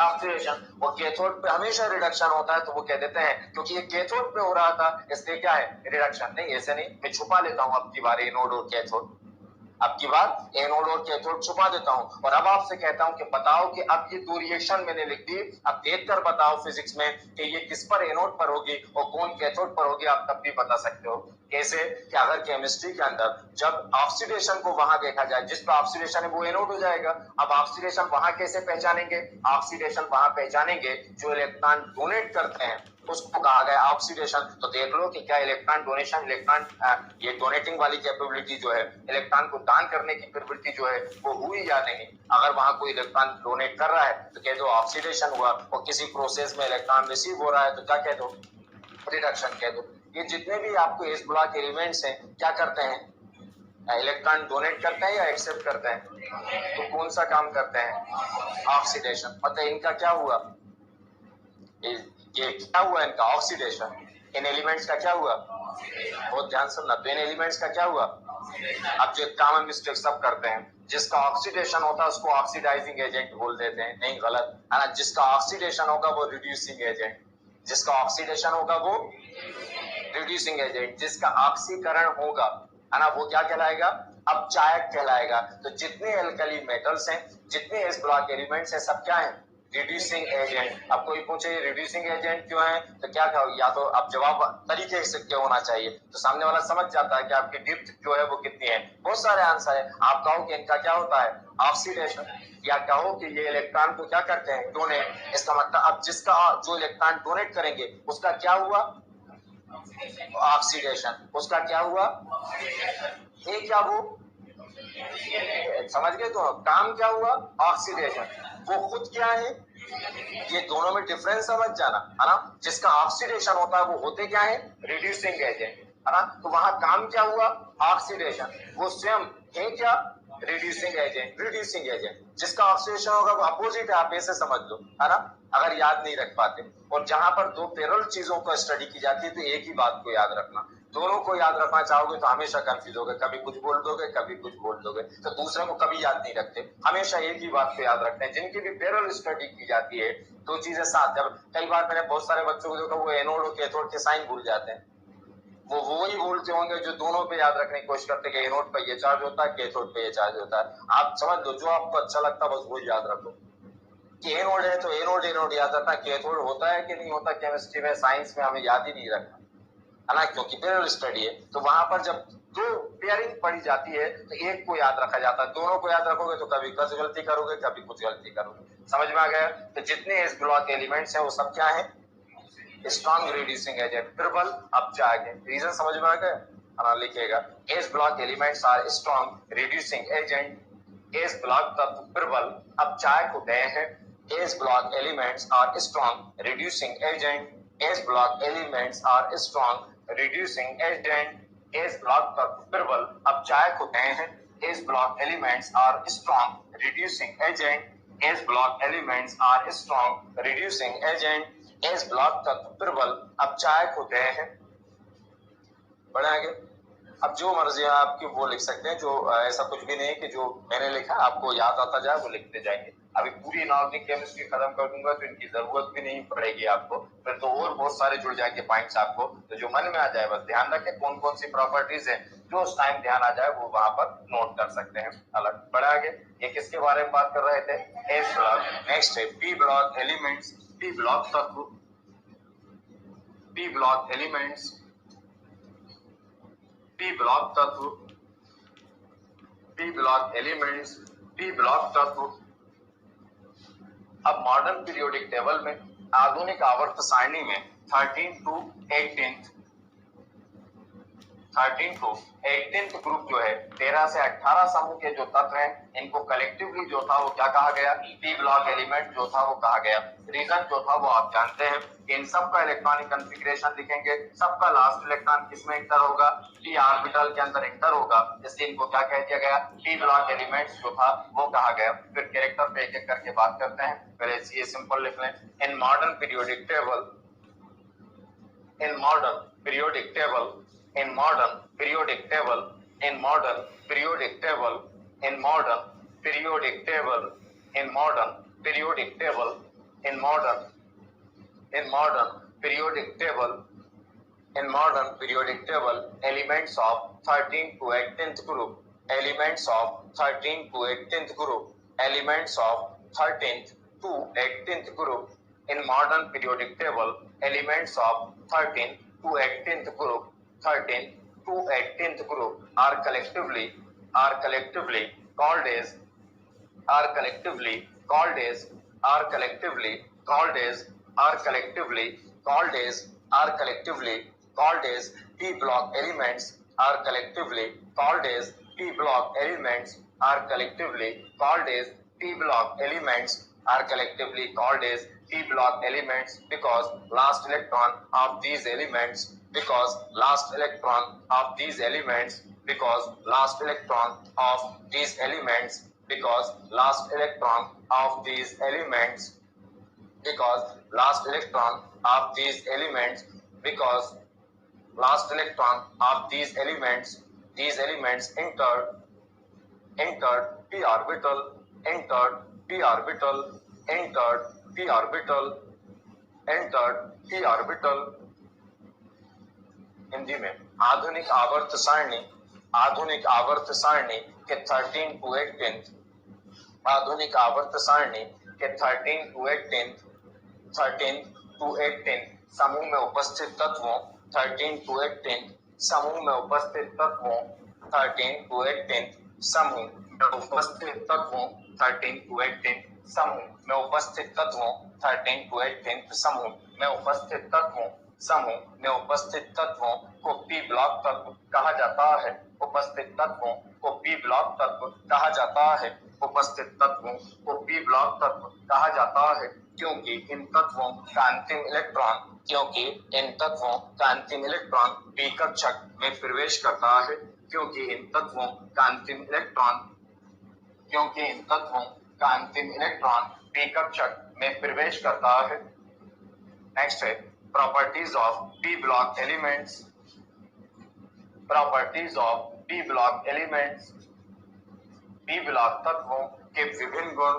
ऑक्सीडेशन। और कैथोड पे हमेशा रिडक्शन होता है, तो वो कह देते हैं क्योंकि ये कैथोड पे हो रहा था इसलिए क्या है, रिडक्शन। नहीं, ऐसे नहीं, मैं छुपा लेता हूं अब की बार एनोड और कैथोड, अब की बार एनोड और कैथोड छुपा देता हूं। और अब आपसे कहता हूं कि बताओ कि अब ये 2 रिएक्शन मैंने लिख दी, अब देखकर बताओ फिजिक्स में कि ये किस पर एनोड पर होगी और कौन कैथोड पर होगी। आप तब भी बता सकते हो। कैसे, कि अगर केमिस्ट्री के अंदर जब ऑक्सीडेशन को वहां देखा जाए, जिस पर ऑक्सीडेशन है वो एनोड हो जाएगा। अब ऑक्सीडेशन वहां कैसे पहचानेंगे, ऑक्सीडेशन वहां पहचानेंगे जो इलेक्ट्रॉन डोनेट करते हैं, उसको कहा गया ऑक्सीडेशन। तो देख लो कि क्या इलेक्ट्रॉन डोनेशन, इलेक्ट्रॉन ये डोनेटिंग वाली कैपेबिलिटी जो है, इलेक्ट्रॉन को दान करने की प्रवृत्ति जो है वो हुई या नहीं। अगर वहां कोई इलेक्ट्रॉन डोनेट कर रहा है तो कह दो ऑक्सीडेशन हुआ, और किसी प्रोसेस में इलेक्ट्रॉन रिसीव हो रहा है तो क्या कह दो, रिडक्शन कह दो। ये जितने भी आपको एस ब्लॉक एलिमेंट्स हैं क्या करते हैं, इलेक्ट्रॉन डोनेट करते हैं या एक्सेप्ट करते हैं, तो कौन सा काम करते हैं, ऑक्सीडेशन। मतलब इनका क्या हुआ, ये क्या हुआ, इनका ऑक्सीडेशन। इन एलिमेंट्स का क्या हुआ, बहुत ध्यान सुनना, तो इन एलिमेंट्स का क्या हुआ, अब जो कॉमन मिस्टेक सब करते हैं, जिसका ऑक्सीडेशन होता है उसको ऑक्सीडाइजिंग एजेंट बोल देते हैं, नहीं गलत है ना, जिसका ऑक्सीडेशन होगा वो रिड्यूसिंग एजेंट, जिसका ऑक्सीडेशन होगा वो रिड्यूसिंग एजेंट, जिसका ऑक्सीकरण होगा है ना वो क्या कहलाएगा, अपचायक कहलाएगा। तो जितने एल्कली मेटल्स हैं, जितने एस ब्लॉक एलिमेंट्स हैं, सब क्या है, रिड्यूसिंग एजेंट। अब कोई पूछे रिड्यूसिंग एजेंट क्यों है, तो क्या कहो, या तो अब जवाब तरीके से क्या होना चाहिए, तो सामने वाला समझ जाता है कि आपकी डिप्थ जो है वो कितनी है। बहुत सारे आंसर है, आप कहो कि इनका क्या होता है, ऑक्सीडेशन, या कहो कि ये इलेक्ट्रॉन को क्या करते हैं, डोनेट। इसका मतलब अब जिसका जो इलेक्ट्रॉन डोनेट करेंगे उसका क्या हुआ, ऑक्सीडेशन, उसका क्या हुआ, ये क्या वो समझ गए, तो काम क्या हुआ, ऑक्सीडेशन। वो खुद क्या है, ये दोनों में डिफरेंस समझ जाना है ना, जिसका ऑक्सीडेशन होता है वो होते क्या है, रिड्यूसिंग एजेंट है ना, तो वहां काम क्या हुआ, ऑक्सीडेशन, वो स्वयं है क्या, रिड्यूसिंग एजेंट। रिड्यूसिंग एजेंट जिसका ऑक्सीडेशन होगा वो अपोजिट है, आप ऐसे समझ लो है ना, अगर याद नहीं रख पाते। और जहां पर दो पैरेलल चीजों को स्टडी की जाती है तो एक ही बात को याद रखना, दोनों को याद रखना चाहोगे तो हमेशा कंफ्यूज होगे, कभी कुछ बोल दोगे कभी कुछ बोल दोगे, तो दूसरे को कभी याद नहीं रखते, हमेशा एक ही बात को याद रखते हैं। जिनकी भी पैरेलल स्टडी की जाती है दो चीजें साथ, जब कई बार मैंने बहुत सारे बच्चों को देखा वो एनोड और कैथोड के साइन भूल जाते हैं, वो वही बोलते होंगे जो दोनों पे याद रखने की कोशिश करते हैं कि एनोड पे ये चार्ज होता है, कैथोड पे ये चार्ज होता है। आप समझ लो जो आपको अच्छा लगता है बस वो याद रखो कि एनोड है तो एनोड एनोड याद रखना, कैथोड होता है कि नहीं होता केमिस्ट्री में साइंस में हमें याद ही नहीं रखना है ना, क्योंकि पैरेलल स्टडी है। तो वहां पर जब दो पेयरिंग पढ़ी जाती है तो एक को याद रखा जाता है, दोनों को याद रखोगे तो कभी कुछ गलती करोगे कभी कुछ गलती करोगे। समझ में आ गया। तो जितने इस ब्लॉक एलिमेंट्स हैं वो सब क्या है, स्ट्रॉन्ग रिड्यूसिंग एजेंट, प्रबल अपचायक। रीजन समझ में आ गया, लिखिएगा, S block elements are strong reducing agent, S block तत्व प्रबल अपचायक होते हैं। S block elements are strong reducing agent, S block elements are strong reducing agent, S block तत्व प्रबल अपचायक होते हैं। S block elements are strong reducing agent, S block elements are strong reducing agent, S block तत्व प्रबल अपचायक होते हैं। बढ़े आगे। अब जो मर्जी है आपकी वो लिख सकते हैं, जो ऐसा कुछ भी नहीं है कि जो मैंने लिखा आपको याद आता जाए वो लिखते जाएंगे। अभी पूरी इनऑर्गेनिक केमिस्ट्री खत्म कर दूंगा तो इनकी जरूरत भी नहीं पड़ेगी आपको, फिर तो और बहुत सारे जुड़ जाएंगे पॉइंट्स आपको, तो जो मन में आ जाए बस ध्यान रखें कौन कौन सी प्रॉपर्टीज है, जो उस टाइम ध्यान आ जाए वो वहां पर नोट कर सकते हैं अलग। बढ़े आगे। ये किसके बारे में बात कर रहे थे, एस ब्लॉक। नेक्स्ट है P block elements, P block तत्व, P block elements, P block तत्व, P block elements, P block तत्व। अब मॉडर्न पीरियोडिक टेबल में आधुनिक आवर्त सारणी में 13 to 18th ग्रुप जो है 13 से 18 समूह के जो तत्व हैं इनको कलेक्टिवली जो था वो क्या कहा गया, पी ब्लॉक एलिमेंट जो था वो कहा गया। रीजन जो था वो आप जानते हैं, इन सबका इलेक्ट्रॉनिक कॉन्फ़िगरेशन लिखेंगे, सबका लास्ट इलेक्ट्रॉन किसमें इंटर होगा, पी ऑर्बिटल के अंदर इंटर होगा, इसलिए इनको क्या कह दिया गया, पी ब्लॉक एलिमेंट्स जो था वो कहा गया। फिर कैरेक्टर पे एक एक करके बात करते हैं, पहले ये सिंपल लिख लें। In modern periodic table, in modern periodic table, in modern periodic table, in modern periodic table, in modern periodic table, in modern periodic table, in modern periodic table, in modern periodic table, elements of 13th to 18th group, elements of 13th to 18th group, elements of 13th to 18th group, in modern periodic table, elements of 13th to 18th group, 13th to 18th group are collectively called as, are collectively called as, are collectively called as, are collectively called as, are collectively called as P block elements, are collectively called as P block elements, are collectively called as P block elements, are collectively called as P block elements because last electron of these elements because last electron of these elements, because last electron of these elements, because last electron of these elements, because last electron of these elements, because last electron of these elements entered p orbital, entered p orbital, entered p orbital, entered p orbital। Hindi में आधुनिक आवर्त सारणी के 13 to 18, आधुनिक आवर्त सारणी के 13 to 18 समूह में उपस्थित तत्वों 13 to 18 समूह में उपस्थित तत्वों 13 to 18 समूह में उपस्थित तत्वों 13 to 18 समूह में उपस्थित तत्वों 13 to 18 समूह में उपस्थित तत्वों को पी ब्लॉक तत्व कहा जाता है। उपस्थित तत्वों को पी ब्लॉक तत्व कहा जाता है। उपस्थित तत्वों को पी ब्लॉक तत्व कहा जाता है क्योंकि इन तत्वों का अंतिम इलेक्ट्रॉन पी कक्षक में प्रवेश करता है। क्योंकि इन तत्वों का अंतिम इलेक्ट्रॉन पी कक्षक में प्रवेश करता है। नेक्स्ट है properties of P block elements. Properties of P block elements, P block तत्वों के विभिन्न गुण।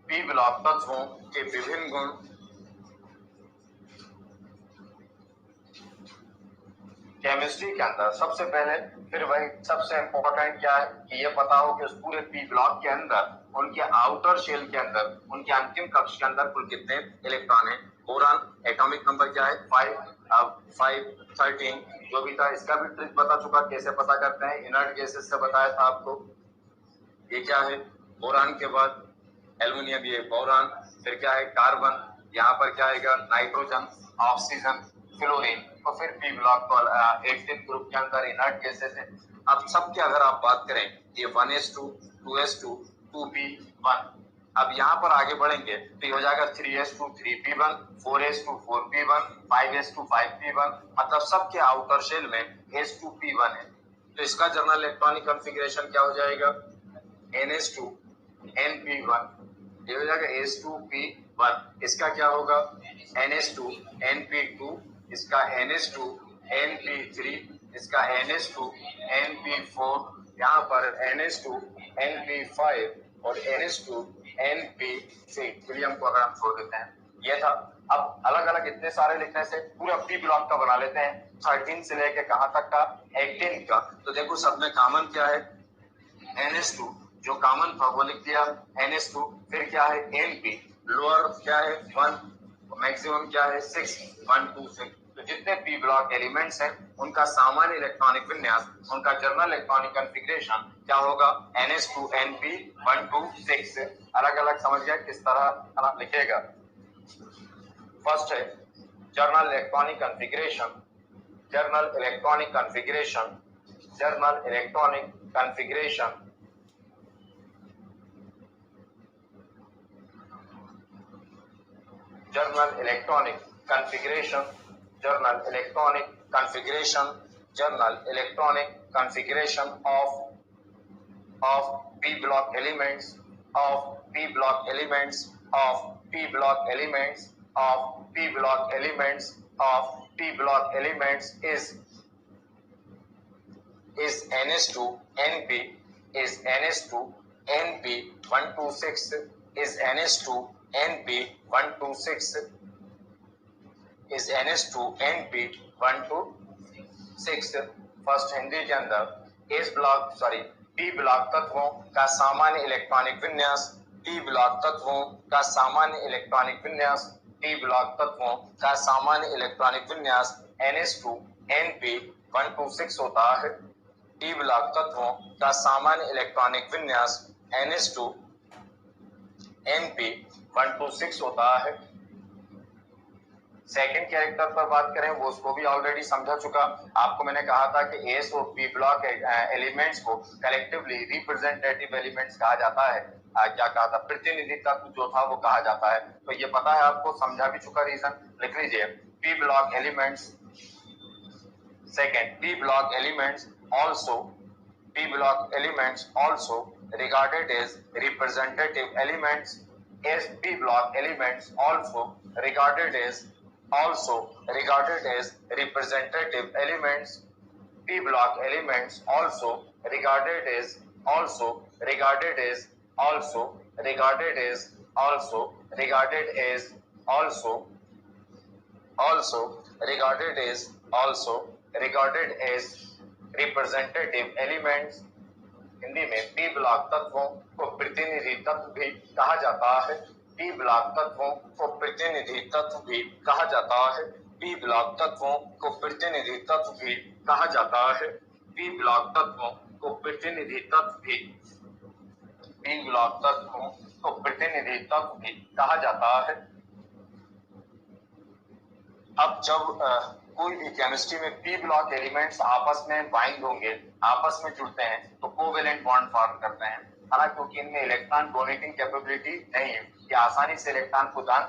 पी ब्लॉक तत्वों के विभिन्न गुण। केमिस्ट्री के अंदर सबसे पहले फिर वही सबसे इंपॉर्टेंट क्या है कि ये पता हो कि उस पूरे पी ब्लॉक के अंदर उनके आउटर शेल के अंदर उनके अंतिम कक्ष के अंदर कुल कितने इलेक्ट्रॉन है। बोरान एटॉमिक नंबर क्या है 513 जो भी था इसका भी ट्रिक बता चुका कैसे पता करते हैं। इनर्ट गैसेस से बताया था आपको। ये क्या है बोरान के बाद एल्युमिनियम, ये बोरान, फिर क्या है कार्बन, यहाँ पर क्या आएगा नाइट्रोजन, ऑक्सीजन, फ्लोरीन। तो फिर पी ब्लॉक को 18 ग्रुप के अंदर इनर्ट गैसेस है। अब सबके अगर आप बात करें ये 1s2 2s2 2p1। अब यहाँ पर आगे बढ़ेंगे तो ये हो जाएगा 3s2 3p1 4s2 4p1 5s2 5p1। मतलब सबके आउटर शेल में s2p1 है। तो इसका जर्नल इलेक्ट्रॉनिक कॉन्फ़िगरेशन क्या हो जाएगा ns2 np1। ये हो जाएगा s2p1। इसका क्या होगा ns2 np2, इसका ns2 np3, इसका ns2 np4, यहाँ पर ns2 np5 और ns2 np6। हीलियम को अगर हम छोड़ देते हैं ये था। अब अलग अलग इतने सारे लिखने से पूरा पी ब्लॉक का बना लेते हैं 13 से लेके कहां तक का 18 का। तो देखो सब में कॉमन क्या है ns2 जो कॉमन था वो लिख दिया ns2। फिर क्या है np लोअर क्या है 1, मैक्सिमम क्या है 6 1 2 6। तो जितने पी ब्लॉक एलिमेंट्स हैं उनका सामान्य इलेक्ट्रॉनिक विन्यास, उनका जर्नल इलेक्ट्रॉनिक कॉन्फ़िगरेशन क्या होगा ns2 np 1 2 6। अलग अलग समझ गया किस तरह लिखेगा। फर्स्ट है journal electronic configuration. Journal electronic configuration, journal electronic configuration. Journal electronic configuration, journal electronic configuration, journal electronic configuration of p block elements, of p block elements, of p block elements, of p block elements, of p block elements is ns2 np, is ns2 np 1 2 6, is ns2 np 1 2 6, is ns2 np 1 2 6। First Hindi के अंदर P block तत्वों का सामान्य electronic विन्यास, P block तत्वों का सामान्य electronic विन्यास, पी ब्लॉक तत्वों का सामान्य इलेक्ट्रॉनिक विन्यास ns2 np 1 2 6 होता है। पी ब्लॉक तत्वों का सामान्य इलेक्ट्रॉनिक विन्यास ns2 np 1 2 6 होता है। सेकंड कैरेक्टर पर बात करें वो उसको भी ऑलरेडी समझा चुका। आपको मैंने कहा था कि एस और पी ब्लॉक एलिमेंट्स को कलेक्टिवली रिप्रेजेंटेटिव एलिमेंट्स कहा जाता है। क्या कहा था, प्रतिनिधि तत्व जो था वो कहा जाता है। तो ये पता है आपको, समझा भी चुका रीजन, लिख लीजिए। P block elements, second, P block elements also regarded as representative elements, as P block elements also regarded as representative elements, P block elements also regarded as also regarded as also regarded as also regarded as also also regarded as representative elements। Hindi में P block तत्वों को प्रतिनिधि तत्व भी कहा जाता है। P block तत्वों को प्रतिनिधि तत्व भी कहा जाता है। पी ब्लॉक तत्वों को प्रतिनिधि तत्व भी कहा जाता है। पी ब्लॉक तत्वों को प्रतिनिधि तत्व भी पी ब्लॉक तत्वों को प्रतिनिधि तत्व भी कहा जाता है। अब जब कोई भी केमिस्ट्री में पी ब्लॉक एलिमेंट्स आपस में बाइंड होंगे, आपस में जुड़ते हैं, तो कोवेलेंट बॉन्ड फॉर्म करते हैं। हालांकि क्योंकि इनमें इलेक्ट्रॉन डोनेटिंग कैपेबिलिटी नहीं है, ये आसानी से इलेक्ट्रॉन को दान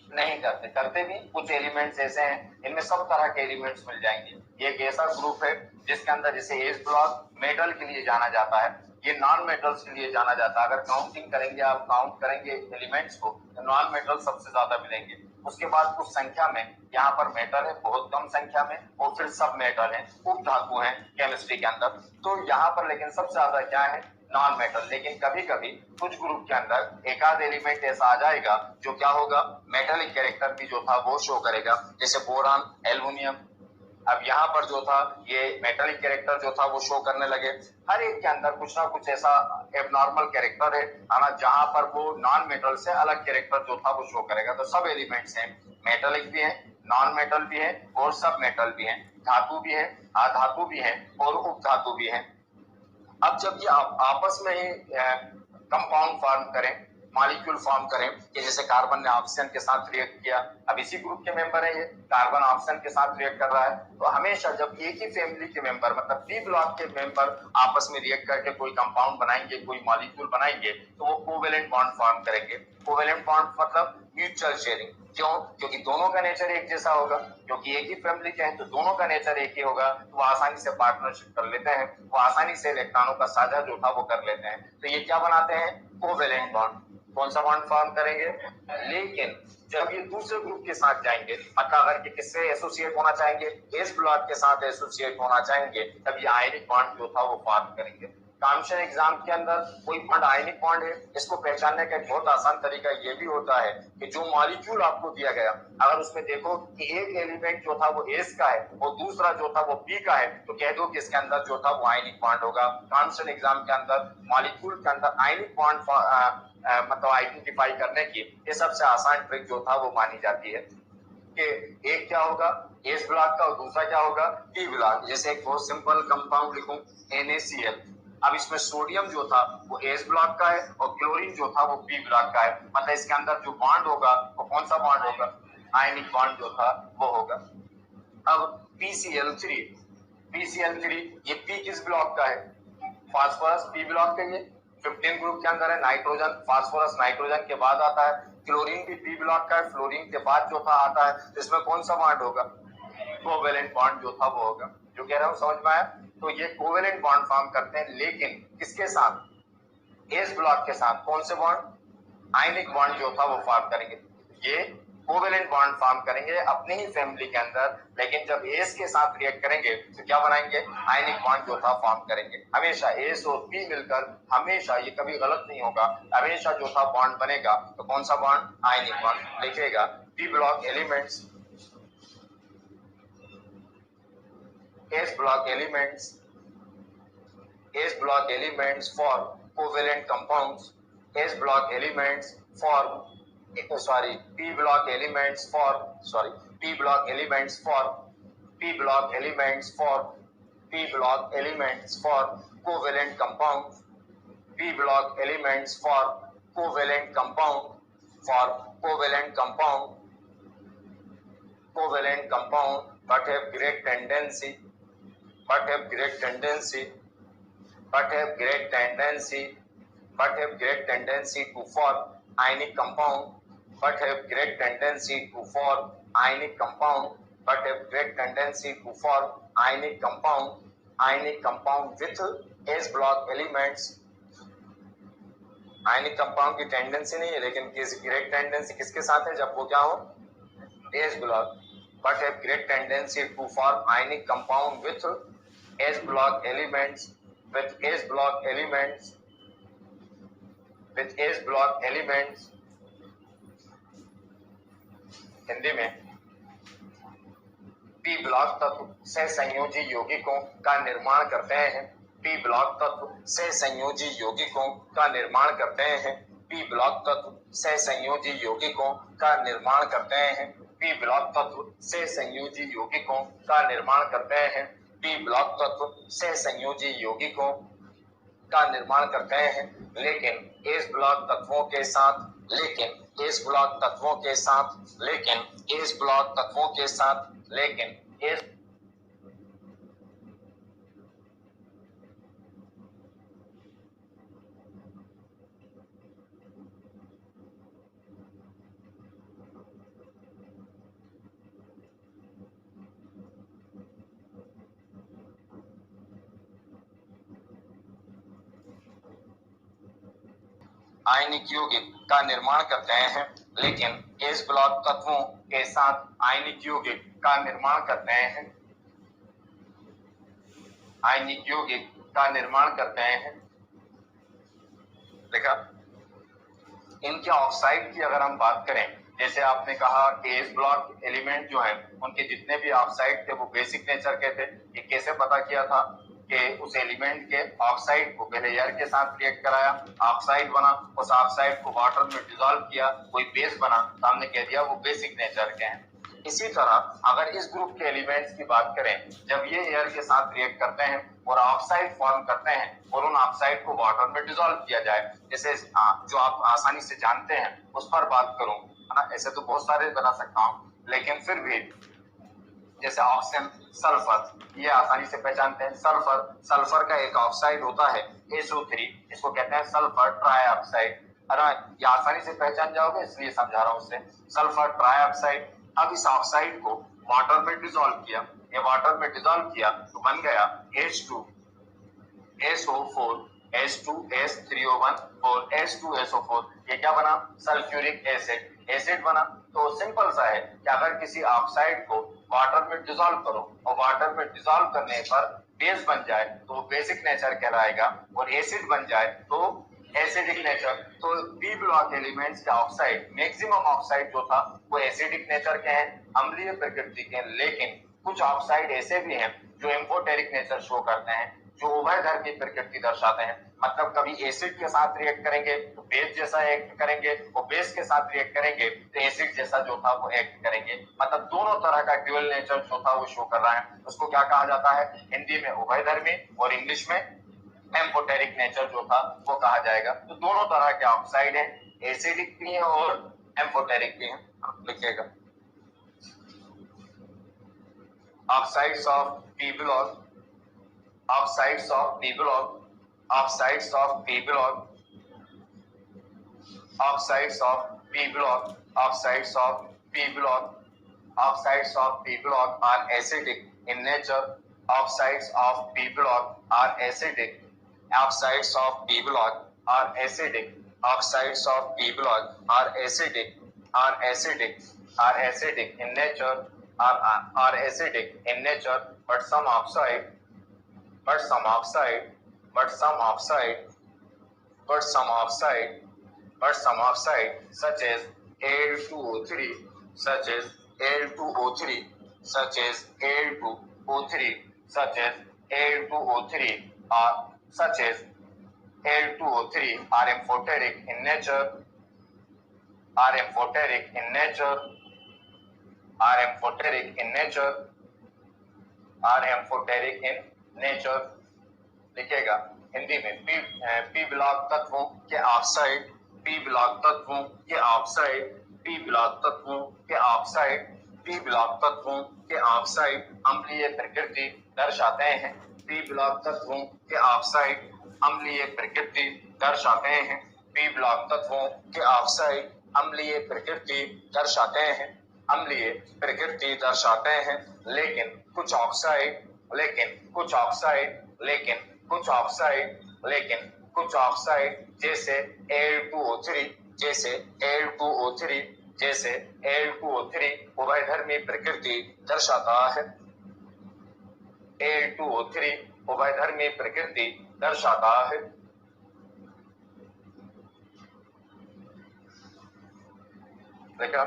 नहीं करते भी कुछ एलिमेंट्स ऐसे हैं, इनमें सब तरह के एलिमेंट्स मिल जाएंगे। ये एक ऐसा ग्रुप है जिसके अंदर जैसे एस ब्लॉक मेटल के लिए जाना जाता है, ये नॉन मेटल्स के लिए जाना जाता है। अगर काउंटिंग करेंगे, आप काउंट करेंगे एलिमेंट्स को, तो नॉन मेटल सबसे ज्यादा मिलेंगे। उसके बाद कुछ संख्या में यहाँ पर मेटल है, बहुत कम संख्या में, और फिर सब मेटल है, उप धातु है केमिस्ट्री के अंदर। तो यहाँ पर लेकिन सबसे ज्यादा क्या है, नॉन मेटल। लेकिन कभी कभी कुछ ग्रुप के अंदर एक आध एलिमेंट ऐसा आ जाएगा जो क्या होगा, मेटेलिक कैरेक्टर भी जो था वो शो करेगा, जैसे बोरान, एल्युमिनियम। अब यहाँ पर जो था ये मेटेलिक कैरेक्टर जो था वो शो करने लगे। हर एक के अंदर कुछ ना कुछ ऐसा एबनॉर्मल कैरेक्टर है ना, जहां पर वो नॉन मेटल से अलग कैरेक्टर जो था वो शो करेगा। तो सब एलिमेंट्स हैं, मेटेलिक भी है, नॉन मेटल भी है, और सब मेटल भी है, धातु भी है, अधातु भी है, और उप धातु भी है। अब जब ये आपस में ही कंपाउंड फॉर्म करें, मॉलिक्यूल फॉर्म करें, कि जैसे कार्बन ने ऑक्सीजन के साथ रिएक्ट किया, अब इसी ग्रुप के मेंबर है ये, कार्बन ऑक्सीजन के साथ रिएक्ट कर रहा है, तो हमेशा जब एक ही फैमिली के मेंबर मतलब पी ब्लॉक के मेंबर आपस में रिएक्ट करके कोई कंपाउंड बनाएंगे, कोई मॉलिक्यूल बनाएंगे, तो वो कोवेलेंट बॉन्ड फॉर्म करेंगे। कोवेलेंट बॉन्ड मतलब म्यूचुअल शेयरिंग। क्यों? क्योंकि दोनों का नेचर एक जैसा होगा, क्योंकि एक ही फैमिली के हैं तो दोनों का नेचर एक ही होगा, तो वो आसानी से पार्टनरशिप कर लेते हैं, वो आसानी से इलेक्ट्रॉनों का साझा जो था वो कर लेते हैं। तो ये क्या बनाते हैं, कोवेलेंट बॉन्ड। कौन सा बॉन्ड फॉर्म करेंगे? लेकिन जब ये दूसरे ग्रुप के साथ जाएंगे, मतलब अगर ये किससे एसोसिएट होना चाहेंगे, एस ब्लॉक के साथ एसोसिएट होना चाहेंगे, तब ये आयनिक बॉन्ड जो था वो फॉर्म करेंगे। कॉम्बिनेशन एग्जाम के अंदर कोई बॉन्ड आयनिक बॉन्ड है, इसको पहचानने का एक बहुत आसान तरीका ये भी होता है कि जो मॉलिक्यूल आपको दिया गया, अगर उसमें देखो कि एक एलिमेंट जो था वो एस का है और दूसरा जो था वो पी का है, तो कह दो कि इसके अंदर जो था वो आयनिक बॉन्ड होगा। कॉम्बिनेशन एग्जाम के अंदर मॉलिक्यूल के अंदर आयनिक बॉन्ड मतलब आइडेंटिफाई करने की ये सबसे आसान ट्रिक जो था वो मानी जाती है कि एक क्या होगा, एस ब्लॉक का, और दूसरा क्या होगा, पी ब्लॉक। जैसे एक बहुत सिंपल कंपाउंड लिखूं, NaCl। अब इसमें सोडियम जो था वो एस ब्लॉक का है और क्लोरीन जो था वो पी ब्लॉक का है, मतलब इसके अंदर जो बॉन्ड होगा वो कौन सा बॉन्ड होगा, आयनिक बॉन्ड जो था वो होगा। अब PCl3, ये पी किस ब्लॉक का है, फास्फोरस पी ब्लॉक का। ये 15 ग्रुप के अंदर है, नाइट्रोजन, फास्फोरस नाइट्रोजन के बाद आता है, क्लोरीन भी पी ब्लॉक का है, फ्लोरीन के बाद जो था आता है, तो इसमें कौन सा बॉन्ड होगा, कोवेलेंट बॉन्ड जो था वो होगा। जो कह रहा हूं समझ में आया? तो ये कोवेलेंट बॉन्ड फॉर्म करते हैं, लेकिन किसके साथ, एस ब्लॉक के साथ। कौन से बॉन्ड, आयनिक बॉन्ड जो था वो फॉर्म करेंगे। ये कोवेलेंट बॉन्ड फॉर्म करेंगे अपने ही फैमिली के अंदर, लेकिन जब एस के साथ रिएक्ट करेंगे तो क्या बनाएंगे, आयनिक बॉन्ड जो था फॉर्म करेंगे। हमेशा एस और पी मिलकर, हमेशा ये कभी गलत नहीं होगा, हमेशा जो था बॉन्ड बनेगा, तो कौन सा बॉन्ड, आयनिक बॉन्ड। लिखेगा P block elements, S block elements for covalent compounds, S block elements for P block elements for P block elements for covalent compound, P block elements for covalent compound, but have great tendency but have great tendency to form ionic compound, but have great tendency to form ionic compound, but have great tendency to form ionic compound with S block elements. Ionic compound की tendency नहीं है, लेकिन great tendency किसके साथ है, जब वो क्या हो, S block, but have great tendency to form ionic compound with S block elements, with S block elements, with S block elements, Hindi में P ब्लॉक तत्व से संयोजी यौगिकों का निर्माण करते हैं, P ब्लॉक तत्व से संयोजी यौगिकों का निर्माण करते हैं, P ब्लॉक तत्व से संयोजी यौगिकों का निर्माण करते हैं, P ब्लॉक तत्व से संयोजी यौगिकों का निर्माण करते हैं, P ब्लॉक तत्व से संयोजी यौगिकों का निर्माण करते हैं, लेकिन S ब्लॉक तत्वों के साथ, लेकिन S ब्लॉक तत्वों के साथ, लेकिन S ब्लॉक तत्वों के साथ, लेकिन S आयनिक यौगिक का निर्माण करते हैं, लेकिन S ब्लॉक तत्वों के साथ आयनिक यौगिक का निर्माण करते हैं, आयनिक यौगिक का निर्माण करते हैं। देखा, इनके ऑक्साइड की अगर हम बात करें, जैसे आपने कहा कि S ब्लॉक एलिमेंट जो है उनके जितने भी ऑक्साइड थे वो बेसिक नेचर के थे। ये कैसे पता किया था कि उस एलिमेंट के ऑक्साइड को पहले एयर के साथ रिएक्ट कराया, ऑक्साइड बना, उस ऑक्साइड को वाटर में डिसॉल्व किया, कोई बेस बना, तो हमने कह दिया वो बेसिक नेचर के हैं। इसी तरह अगर इस ग्रुप के एलिमेंट्स की बात करें, जब ये एयर के साथ रिएक्ट करते हैं और ऑक्साइड फॉर्म करते हैं और उन ऑक्साइड को वाटर में डिसॉल्व किया जाए, जैसे जो आप आसानी से जानते हैं उस पर बात करूं, है ना, ऐसे तो बहुत सारे बना सकता हूं, लेकिन फिर भी जैसे ऑक्सीजन, सल्फर, ये आसानी से पहचानते हैं। सल्फर, सल्फर का एक ऑक्साइड होता है SO3, इसको कहते हैं सल्फर ट्राइऑक्साइड, है ना, ये आसानी से पहचान जाओगे इसलिए समझा रहा हूं उससे। सल्फर ट्राइऑक्साइड, अब इस ऑक्साइड को वाटर में डिसॉल्व किया, ये वाटर में डिसॉल्व किया तो बन गया H2SO4, H2S3O1 और H2SO4, ये क्या बना, सल्फ्यूरिक एसिड, एसिड बना। तो सिंपल सा है कि अगर किसी ऑक्साइड को वाटर में डिसॉल्व करो और वाटर में डिसॉल्व करने पर बेस बन जाए तो वो बेसिक नेचर कहलाएगा, और एसिड बन जाए तो एसिडिक नेचर। तो बी ब्लॉक एलिमेंट्स के ऑक्साइड, मैक्सिमम ऑक्साइड जो था वो एसिडिक नेचर के हैं, अम्लीय प्रकृति के, लेकिन कुछ ऑक्साइड ऐसे भी हैं जो एम्फोटेरिक नेचर शो करते हैं, जो उभयधर्मी प्रकृति दर्शाते हैं। मतलब कभी एसिड के साथ रिएक्ट करेंगे तो बेस जैसा एक्ट करेंगे, और बेस के साथ रिएक्ट करेंगे तो एसिड जैसा जो था वो एक्ट करेंगे। मतलब दोनों तरह का ड्यूअल नेचर जो था वो शो कर रहा है। उसको क्या कहा जाता है, हिंदी में उभयधर्मी और इंग्लिश में एम्फोटेरिक नेचर जो था वो कहा जाएगा। तो दोनों तरह के ऑक्साइड हैं, एसिडिक भी हैं और एम्फोटेरिक भी हैं। आप लिखिएगा oxides of P block, oxides of P block, oxides of P block, oxides of P block, oxides of P block, oxides of P block are acidic in nature. Oxides of P block are acidic. Oxides of P block are acidic. Oxides of P block are acidic. Are acidic. Are acidic in nature. Are acidic in nature. But some oxide, but some oxide, but some oxide, but some oxide, but some oxide, such as Al2O3, such as Al2O3, such as Al2O3, such as Al2O3, such as Al2O3 are amphoteric in nature, are amphoteric in nature, are amphoteric in nature, are amphoteric in nature. लिखिएगा हिंदी में P block तत्वों के oxide, P block तत्वों के oxide, P block तत्वों के oxide, P block तत्वों के ऑक्साइड अम्लीय प्रकृति दर्शाते हैं। पी ब्लॉक तत्वों के ऑक्साइड अम्लीय प्रकृति दर्शाते हैं। पी ब्लॉक तत्वों के ऑक्साइड अम्लीय प्रकृति दर्शाते हैं, अम्लीय प्रकृति दर्शाते हैं, लेकिन कुछ ऑक्साइड जैसे Al2O3 उभयधर्मी प्रकृति दर्शाता है। Al2O3 उभयधर्मी प्रकृति दर्शाता है। देखा,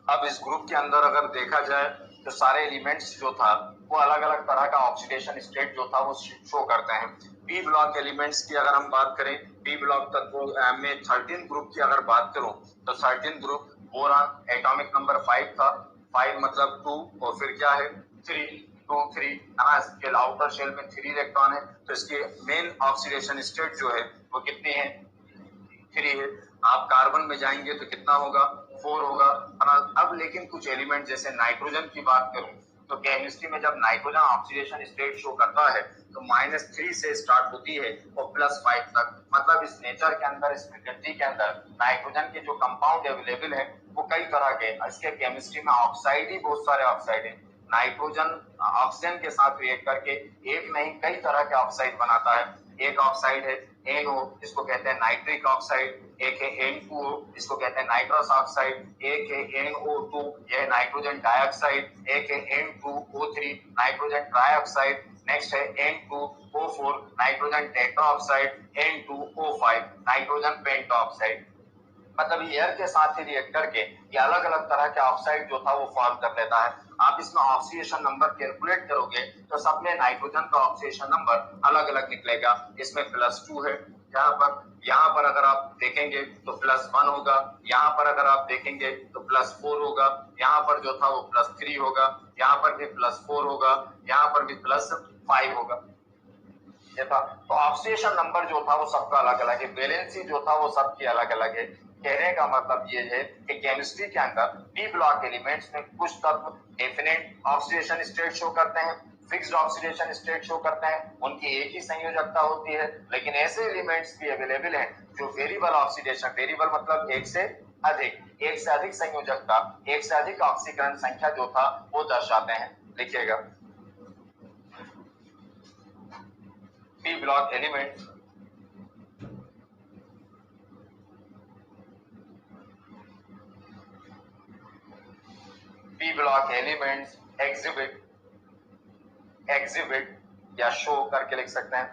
अब इस ग्रुप के अंदर अगर देखा जाए तो सारे एलिमेंट्स जो था वो अलग अलग तरह का ऑक्सीडेशन स्टेट जो था वो शो करते हैं। पी ब्लॉक एलिमेंट्स की अगर हम बात करें, पी ब्लॉक तत्वों में 13 ग्रुप की अगर बात करूं तो 13 ग्रुप, बोरान एटॉमिक नंबर 5 था, 5 मतलब 2 और फिर क्या है 3, 2 3 है ना। इसके आउटर शेल में 3 इलेक्ट्रॉन है, तो इसके मेन ऑक्सीडेशन स्टेट जो है वो कितनी है 3 है। आप कार्बन में जाएंगे तो कितना होगा 4 होगा। अब लेकिन कुछ एलिमेंट जैसे नाइट्रोजन की बात करूं तो केमिस्ट्री में जब नाइट्रोजन ऑक्सीडेशन स्टेट शो करता है तो -3 से स्टार्ट होती है और +5 तक। मतलब इस नेचर के अंदर, इस प्रकृति के अंदर नाइट्रोजन के जो कंपाउंड अवेलेबल है वो कई तरह के, इसके केमिस्ट्री में ऑक्साइड ही बहुत सारे ऑक्साइड है। नाइट्रोजन ऑक्सीजन के साथ रिएक्ट करके एक नहीं कई तरह के ऑक्साइड बनाता है। एक ऑक्साइड है NO, इसको कहते हैं नाइट्रिक ऑक्साइड, एक है N2O, इसको कहते हैं नाइट्रस ऑक्साइड, एक है NO2, यह नाइट्रोजन डाइऑक्साइड, एक है N2O3 नाइट्रोजन ट्राइऑक्साइड, नेक्स्ट है N2O4 nitrogen tetroxide, N2O5 nitrogen pentoxide. मतलब एयर के साथ ही रिएक्ट करके ये अलग अलग तरह के ऑक्साइड जो था वो फॉर्म कर लेता है। आप इसमें ऑक्सीडेशन नंबर कैलकुलेट करोगे तो सब में नाइट्रोजन का ऑक्सीडेशन नंबर अलग अलग निकलेगा। इसमें +2 है, यहाँ पर अगर आप देखेंगे तो +1 होगा, यहाँ पर अगर आप देखेंगे तो +4 होगा, यहाँ पर जो था वो +3 होगा, यहाँ पर भी +4 होगा, यहाँ पर भी +5 होगा। ये था, तो ऑक्सीडेशन नंबर जो था वो सबका अलग अलग है, वैलेंसी जो था वो सबकी अलग अलग है। कहने का मतलब ये है कि केमिस्ट्री के अंदर पी ब्लॉक एलिमेंट्स में कुछ तत्व डेफिनेट ऑक्सीडेशन स्टेट शो करते हैं, फिक्स्ड ऑक्सीडेशन स्टेट शो करते हैं, उनकी एक ही संयोजकता होती है। लेकिन ऐसे एलिमेंट्स भी अवेलेबल हैं जो वेरिएबल ऑक्सीडेशन, वेरिएबल मतलब एक से अधिक संयोजकता, एक से अधिक ऑक्सीकरण संख्या जो था वो दर्शाते हैं। लिखिएगा, पी ब्लॉक एलिमेंट्स एग्जिबिट या शो करके लिख सकते हैं।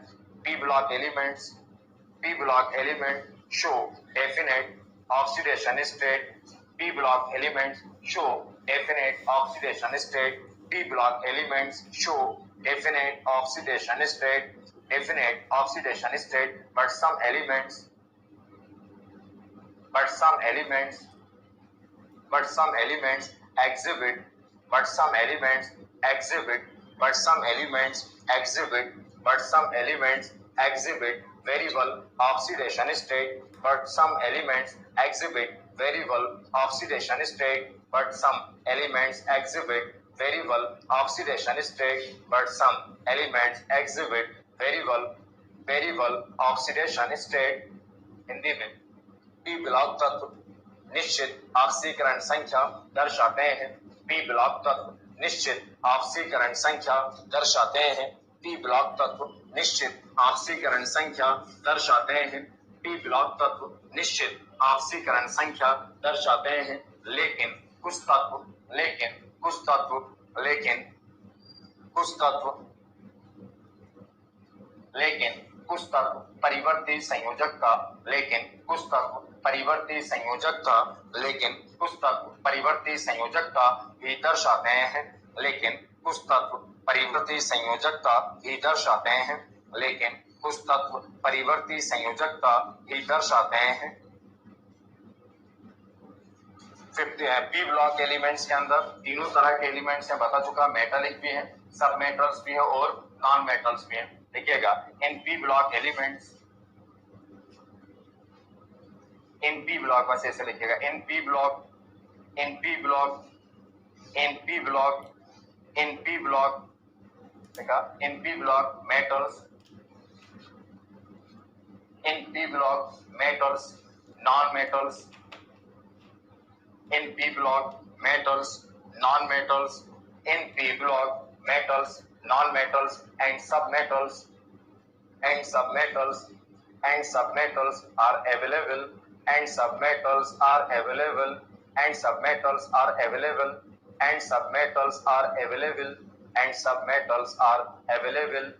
P block element show definite oxidation state, P block elements show definite oxidation state, P block elements show definite oxidation state, but some elements exhibit variable oxidation state, but some elements exhibit variable oxidation state, but some elements exhibit variable oxidation state, but some elements exhibit variable oxidation state। Hindi में P block तत्व निश्चित ऑक्सीकरण संख्या दर्शाते हैं। P block तत्व निश्चित ऑक्सीकरण संख्या दर्शाते हैं। पी ब्लॉक तत्व निश्चित ऑक्सीकरण संख्या दर्शाते हैं। पी ब्लॉक तत्व निश्चित ऑक्सीकरण संख्या दर्शाते हैं। लेकिन कुछ तत्व परिवर्ती संयोजकता भी दर्शाते हैं। पी ब्लॉक एलिमेंट्स के अंदर तीनों तरह के एलिमेंट्स हैं, बता चुका, मेटालिक भी है, सब मेटल्स भी है और नॉन मेटल्स भी है। देखिएगा, in P block elements, in P block बस ऐसे लिखिएगा, in P block metals In P block, metals, non-metals. In P block, metals, non-metals. In P block, metals, non-metals and submetals are available, and submetals are available, and submetals are available, and submetals are available, and submetals are available.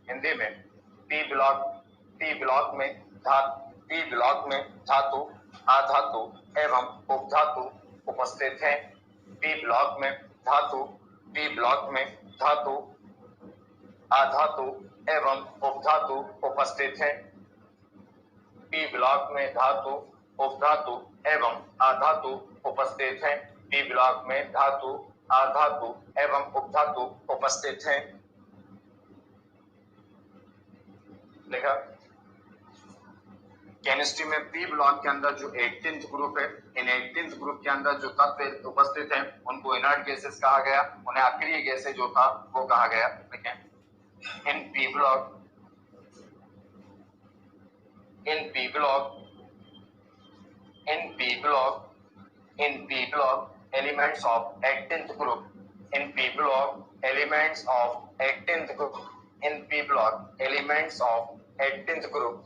Hindi में P block में धातु, अधातु एवं उपधातु उपस्थित हैं। P block में धातु, अधातु एवं उपधातु उपस्थित हैं। P ब्लॉक में धातु, उपधातु एवं अधातु उपस्थित हैं। P ब्लॉक में धातु, अधातु एवं उपधातु उपस्थित हैं। लिखा। केमिस्ट्री में पी ब्लॉक के अंदर जो 18th ग्रुप है, इन 18th ग्रुप के अंदर जो तत्व उपस्थित हैं उनको इनर्ट गैसेस कहा गया, उन्हें अक्रिय गैसें जो था वो कहा गया। देखें, in P block elements of 18th group, in P block elements of 18th group, in P block elements of 18th group,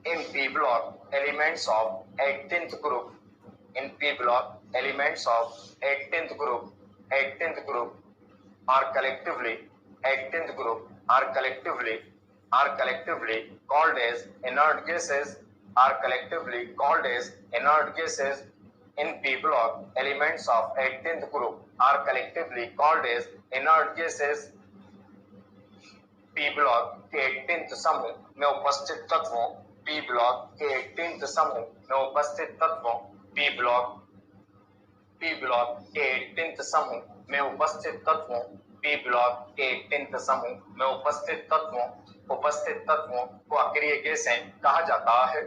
in P block elements of 18th group, in P block elements of 18th group are collectively called as inert gases, in P block elements of 18th group are collectively called as inert gases. P block के 18th समूह में उपस्थित तत्वों, P block के 18th समूह में उपस्थित तत्वों, P block के 18th समूह में उपस्थित तत्वों, P block के 18th समूह में उपस्थित तत्वों को अक्रिय गैसें कहा जाता है।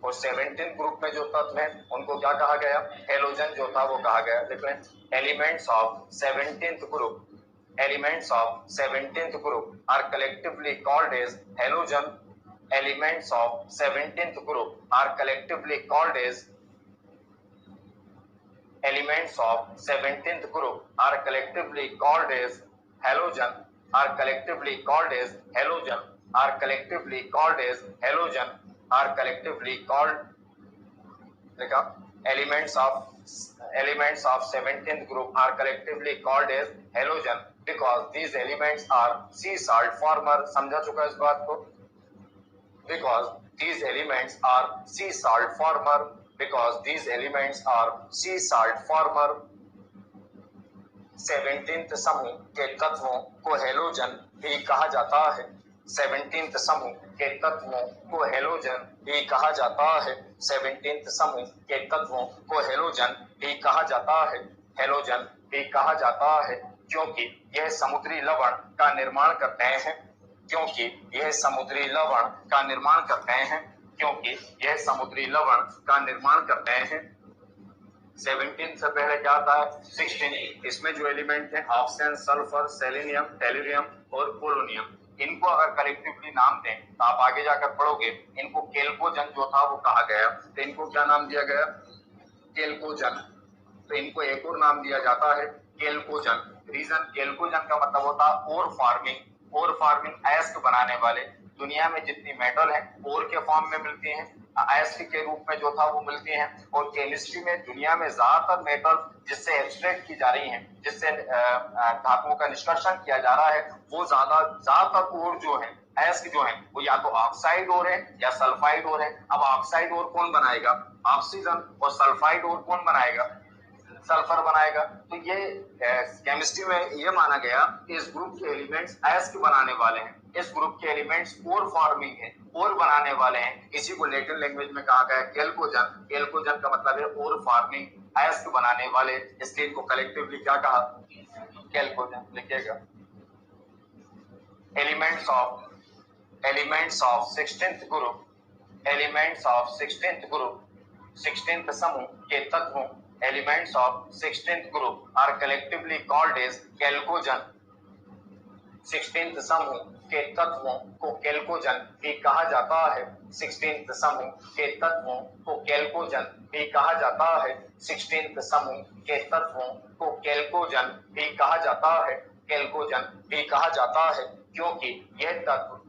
और 17th ग्रुप में जो तत्व हैं उनको क्या कहा गया? हेलोजन जो था वो कहा गया। देख लें, elements of 17th group are collectively called as halogen. Elements of 17th group are collectively called as halogen are collectively called देखा, elements of 17th group are collectively called as halogen because these elements are sea salt former। समझा चुका इस बात को? because these elements are sea salt former 17th समूह के तत्वों को हेलोजन भी कहा जाता है। 17th समूह के तत्वों को हेलोजन भी कहा जाता है। 17th समूह के तत्वों को हेलोजन भी कहा जाता है। हेलोजन भी कहा जाता है क्योंकि यह समुद्री लवण का निर्माण करते हैं। 17 से पहले क्या आता है? 16। इसमें जो एलिमेंट है ऑक्सीजन, सल्फर, सेलेनियम, टेलुरियम और पोलोनियम, इनको अगर कलेक्टिवली नाम दें तो आप आगे जाकर पढ़ोगे, इनको केल्कोजन जो था वो कहा गया। तो इनको क्या नाम दिया गया? केल्कोजन। तो इनको एक और नाम दिया जाता है केल्कोजन। रीजन, केल्कोजन का मतलब होता है ओर फार्मिंग एस्क बनाने वाले। दुनिया में जितनी मेटल है ओर के फॉर्म में मिलती हैं, एस्क के रूप में जो था वो मिलती हैं। और केमिस्ट्री में दुनिया में ज्यादातर मेटल जिससे एक्सट्रैक्ट की जा रही हैं, जिससे धातुओं का निष्कर्षण किया जा रहा है, वो ज्यादातर ओर जो है, एस्क जो है, वो या तो ऑक्साइड ओर है या सल्फाइड ओर है। अब ऑक्साइड ओर कौन बनाएगा? ऑक्सीजन। और सल्फाइड ओर कौन बनाएगा? सल्फर बनाएगा। तो ये केमिस्ट्री में ये माना गया कि इस ग्रुप के एलिमेंट्स एस्क बनाने वाले हैं, इस ग्रुप के एलिमेंट्स ओर फॉर्मिंग है, ओर बनाने वाले हैं। इसी को लैटिन लैंग्वेज में कहा गया केल्कोजन। केल्कोजन का मतलब है ओर फॉर्मिंग, एस्क बनाने वाले। इसलिए इनको कलेक्टिवली क्या कहा? केल्कोजन। लिखिएगा, elements of 16th group, 16th समूह के तत्वों elements of 16th group are collectively called as chalcogen. 16th समूह के तत्वों को कैल्कोजन भी कहा जाता है। 16th समूह के तत्वों को कैल्कोजन भी कहा जाता है। 16th समूह के तत्वों को कैल्कोजन भी कहा जाता है। कैल्कोजन भी कहा जाता है क्योंकि यह तत्व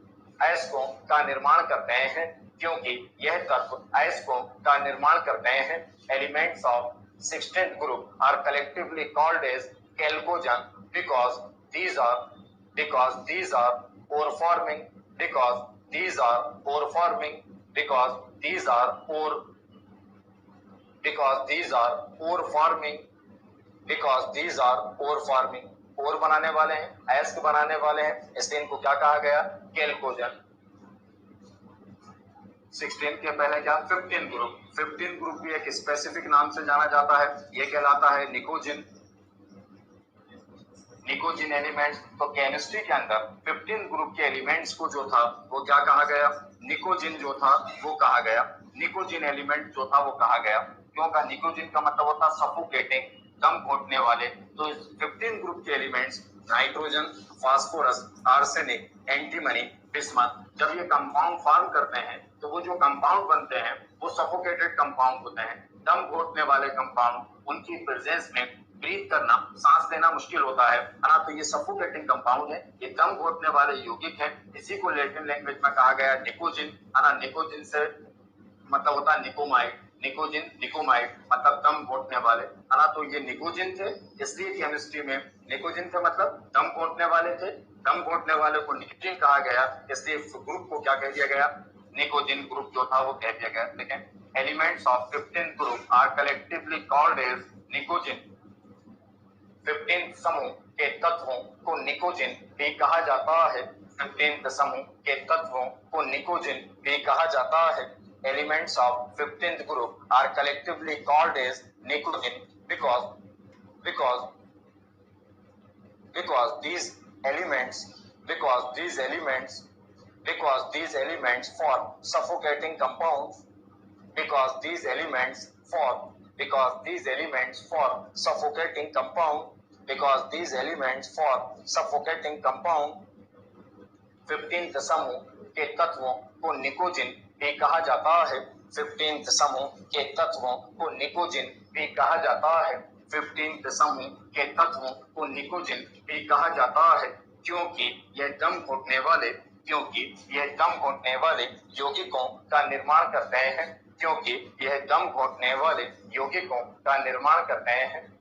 अयस्कों का निर्माण करते हैं। क्योंकि यह तत्व अयस्कों का निर्माण करते हैं। Elements of 16th group are collectively called as chalcogen because these are pore forming because these are pore forming because these are pore because these are pore forming because these are pore forming पोर बनाने वाले हैं, अयस्क बनाने वाले हैं, इसलिए इनको क्या कहा गया? कैल्कोजन। 16 के पहले क्या? 15 ग्रुप। 15 ग्रुप भी एक स्पेसिफिक नाम से जाना जाता है, यह कहलाता है निकोजिन। निकोजिन एलिमेंट्स। तो केमिस्ट्री के अंदर 15 ग्रुप के एलिमेंट्स को जो था वो क्या कहा गया? निकोजिन जो था वो कहा गया। निकोजिन एलिमेंट जो था वो कहा गया। क्यों का? निकोजिन का मतलब होता सफोकेटिंग, दम घोटने वाले। तो इस 15 ग्रुप के elements nitrogen, phosphorus, arsenic, antimony, bismuth, जब ये कंपाउंड फॉर्म करते हैं तो वो जो कंपाउंड बनते हैं वो सफोकेटेड कंपाउंड होते हैं, दम घोटने वाले कंपाउंड। उनकी प्रेजेंस में ब्रीथ करना, सांस लेना मुश्किल होता है ना। तो ये सफोकेटिंग कंपाउंड है, ये दम घोटने वाले यौगिक है। इसी को लैटिन लैंग्वेज में कहा गया निकोजिन, है ना। निकोजिन से मतलब होता है निकोमाइड। निकोजिन, निकोमाइड मतलब दम घोटने वाले, है ना। तो ये निकोजिन थे, इसलिए केमिस्ट्री में निकोजिन थे मतलब दम घोटने वाले थे। दम घोटने वाले को निकोजिन कहा गया, इसलिए ग्रुप को क्या कह दिया गया? निकोजिन ग्रुप जो था वो कह दिया गया। लेकिन elements of 15 group are collectively called as pnicogen. 15 समूह के तत्वों को निकोजिन भी कहा जाता है। 15 समूह के तत्वों को निकोजिन भी कहा जाता है। Elements of 15th group are collectively called as nicotine because these elements form suffocating compounds because these elements form suffocating compound 15th समूह के तत्वों को निकोजिन भी कहा जाता है। 15th समूह के तत्वों को निकोजिन भी कहा जाता है। 15th समूह के तत्वों को निकोजिन भी कहा जाता है क्योंकि यह दम घोटने वाले यौगिकों का निर्माण करते हैं। क्योंकि यह दम घोटने वाले यौगिकों का निर्माण करते हैं।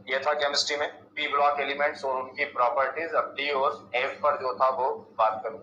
यह था केमिस्ट्री में पी ब्लॉक एलिमेंट्स और उनकी प्रॉपर्टीज। अब डी और एफ पर जो था वो बात करूं।